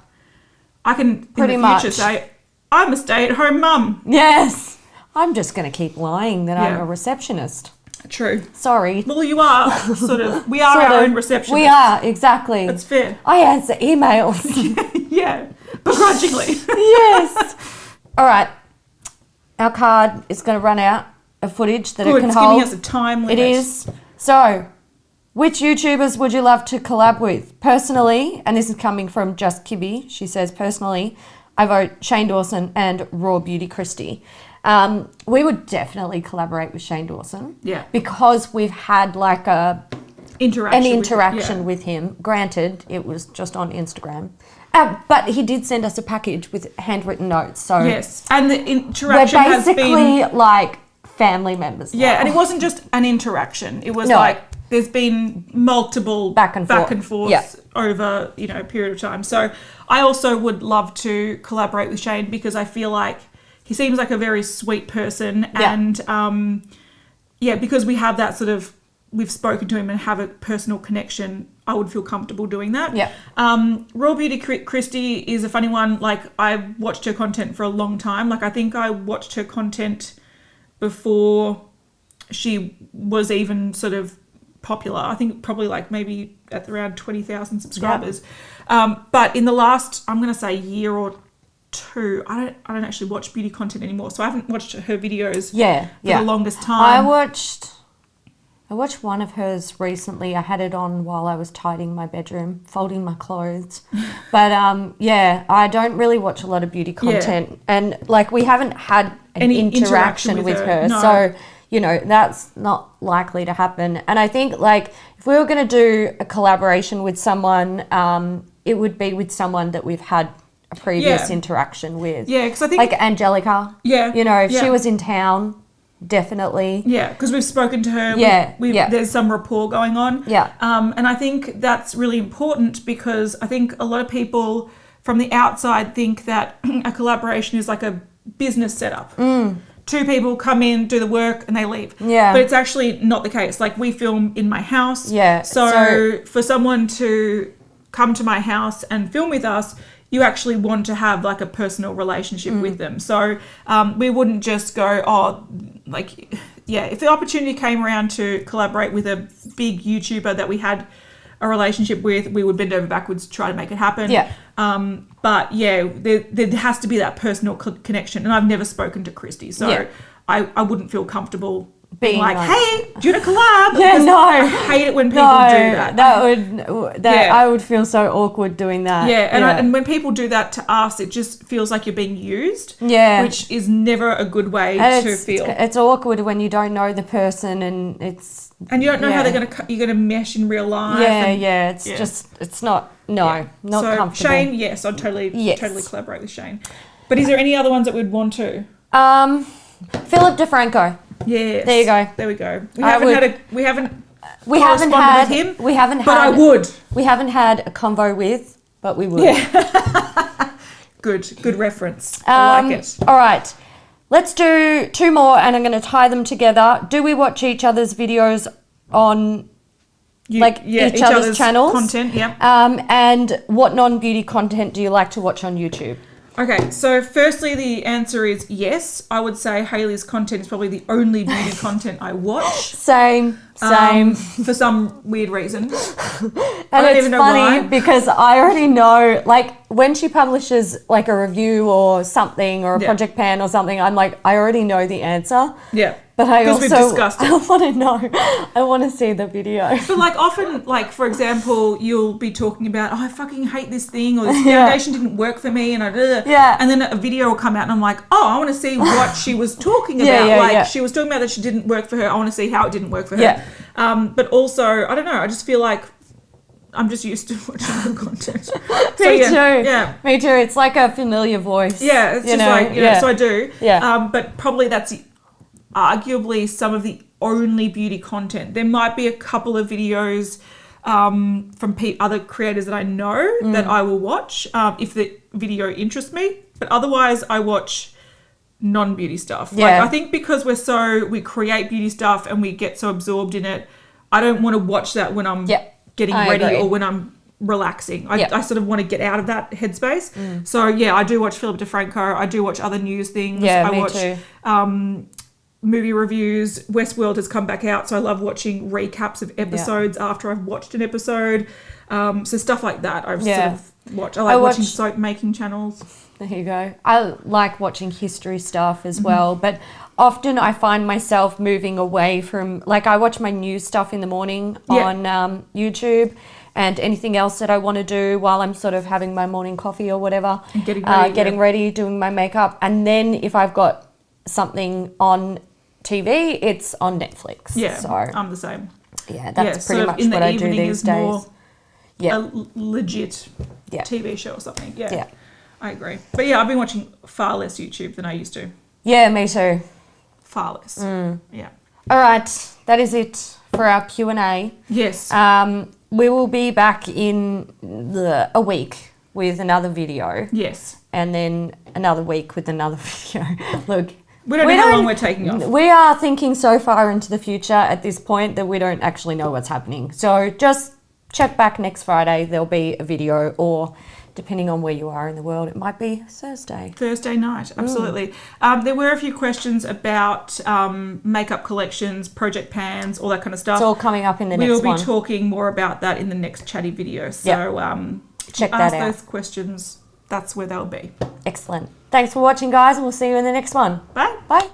S2: I can pretty much say, I'm a stay-at-home mum.
S3: Yes. I'm just going to keep lying that I'm a receptionist.
S2: True.
S3: Sorry.
S2: Well, you are sort of. We are our own receptionists.
S3: We are, exactly.
S2: That's fair.
S3: I answer emails.
S2: Yeah, begrudgingly.
S3: Yes. All right. Our card is going to run out of footage that it can
S2: it's
S3: hold.
S2: It's giving us a time limit.
S3: It is. So, which YouTubers would you love to collab with? Personally, and this is coming from Just Kibby, she says, personally, I vote Shane Dawson and Raw Beauty Christie. We would definitely collaborate with Shane Dawson.
S2: Yeah.
S3: Because we've had like an interaction
S2: with
S3: with him. Granted, it was just on Instagram. But he did send us a package with handwritten notes. So
S2: yes. And the interaction
S3: has been... We're basically like family members now.
S2: Yeah, and it wasn't just an interaction. It was like there's been multiple back and forth over, a period of time. So I also would love to collaborate with Shane because I feel like he seems like a very sweet person, and because we have that sort of, we've spoken to him and have a personal connection, I would feel comfortable doing that.
S3: Yeah.
S2: Raw Beauty Christie is a funny one. Like, I watched her content for a long time. Like, I think I watched her content before she was even sort of popular. I think probably like maybe at around 20,000 subscribers. But in the last, I'm going to say year or two, I don't actually watch beauty content anymore, so I haven't watched her videos for the longest time.
S3: I watched one of hers recently. I had it on while I was tidying my bedroom, folding my clothes. But I don't really watch a lot of beauty content, and like, we haven't had any interaction with her. No. So that's not likely to happen. And I think, like, if we were going to do a collaboration with someone, it would be with someone that we've had a previous interaction with.
S2: Yeah, because I think...
S3: Like Angelica. Yeah. If she was in town, definitely.
S2: Yeah, because we've spoken to her. There's some rapport going on.
S3: Yeah.
S2: And I think that's really important because I think a lot of people from the outside think that a collaboration is like a business setup. Two people come in, do the work, and they leave.
S3: Yeah.
S2: But it's actually not the case. Like, we film in my house.
S3: Yeah.
S2: So for someone to come to my house and film with us, you actually want to have like a personal relationship with them. So we wouldn't just go, if the opportunity came around to collaborate with a big YouTuber that we had a relationship with, we would bend over backwards to try to make it happen.
S3: Yeah.
S2: But yeah, there has to be that personal connection. And I've never spoken to Christy, so I wouldn't feel comfortable being like, hey, do you want to collab?
S3: Yeah, no.
S2: I hate it when people do that.
S3: I would feel so awkward doing that.
S2: Yeah, and when people do that to us, it just feels like you're being used.
S3: Yeah.
S2: Which is never a good way to feel.
S3: It's awkward when you don't know the person and it's...
S2: And you don't know how you're gonna mesh in real life.
S3: It's not comfortable.
S2: Shane, yes, I'd totally collaborate with Shane. But is there any other ones that we'd want to?
S3: Philip DeFranco.
S2: Yes.
S3: There you go.
S2: There we go. We haven't
S3: had
S2: with him.
S3: We haven't
S2: but
S3: had.
S2: I would.
S3: We haven't had a convo with, but we would.
S2: Yeah. Good reference. I like it.
S3: All right. Let's do 2 more, and I'm going to tie them together. Do we watch each other's videos on each other's channels?
S2: Content, yeah.
S3: And what non-beauty content do you like to watch on YouTube?
S2: Okay, so firstly, the answer is yes. I would say Hailey's content is probably the only beauty content I watch.
S3: Same.
S2: For some weird reason.
S3: And
S2: I don't
S3: it's
S2: even know
S3: funny
S2: why.
S3: because I already know, like, when she publishes like a review or something or a project pan or something, I'm like, I already know the answer.
S2: Yeah.
S3: But I
S2: we've discussed it.
S3: I want to know. I want to see the video.
S2: But like often, like for example, you'll be talking about, I fucking hate this thing, or this foundation didn't work for me, and and then a video will come out, and I'm like, I want to see what she was talking about. She was talking about that she didn't work for her. I want to see how it didn't work for her.
S3: Yeah.
S2: But also, I don't know. I just feel like I'm just used to watching her content.
S3: Me too.
S2: Yeah.
S3: Me too. It's like a familiar voice.
S2: Yeah. It's just like, so I do.
S3: Yeah.
S2: But probably that's arguably some of the only beauty content. There might be a couple of videos from other creators that I know that I will watch if the video interests me. But otherwise, I watch non-beauty stuff.
S3: Yeah.
S2: Like I think because we create beauty stuff and we get so absorbed in it, I don't want to watch that when I'm getting ready
S3: agree.
S2: or when I'm relaxing. I sort of want to get out of that headspace. So yeah, I do watch Philip DeFranco. I do watch other news things.
S3: Yeah,
S2: I
S3: me
S2: watch
S3: too.
S2: Movie reviews. Westworld has come back out, so I love watching recaps of episodes after I've watched an episode. So stuff like that I've sort of watched. I like watching soap making channels.
S3: There you go. I like watching history stuff as well, but often I find myself moving away from, like, I watch my news stuff in the morning on YouTube, and anything else that I want to do while I'm sort of having my morning coffee or whatever,
S2: And
S3: getting ready, doing my makeup, and then if I've got something on TV, it's on Netflix.
S2: Yeah,
S3: so
S2: I'm the same.
S3: Yeah, that's
S2: sort
S3: pretty
S2: of
S3: much
S2: in the
S3: what I do
S2: evening
S3: these
S2: is
S3: days.
S2: more a legit
S3: Yeah.
S2: TV show or something. Yeah,
S3: Yeah.
S2: I agree. But yeah, I've been watching far less YouTube than I used to.
S3: Yeah, me too.
S2: Far less. Yeah.
S3: All right, that is it for our Q&A.
S2: Yes.
S3: We will be back in a week with another video.
S2: Yes.
S3: And then another week with another video. Look,
S2: we don't know how long we're taking off.
S3: We are thinking so far into the future at this point that we don't actually know what's happening. So just check back next Friday. There'll be a video, or depending on where you are in the world, it might be Thursday
S2: night. Absolutely. There were a few questions about makeup collections, project pans, all that kind of stuff.
S3: It's all coming up in the next one.
S2: We'll be talking more about that in the next chatty video. So
S3: check that
S2: ask
S3: out.
S2: those questions. That's where they'll be.
S3: Excellent. Thanks for watching, guys, and we'll see you in the next one.
S2: Bye.
S3: Bye.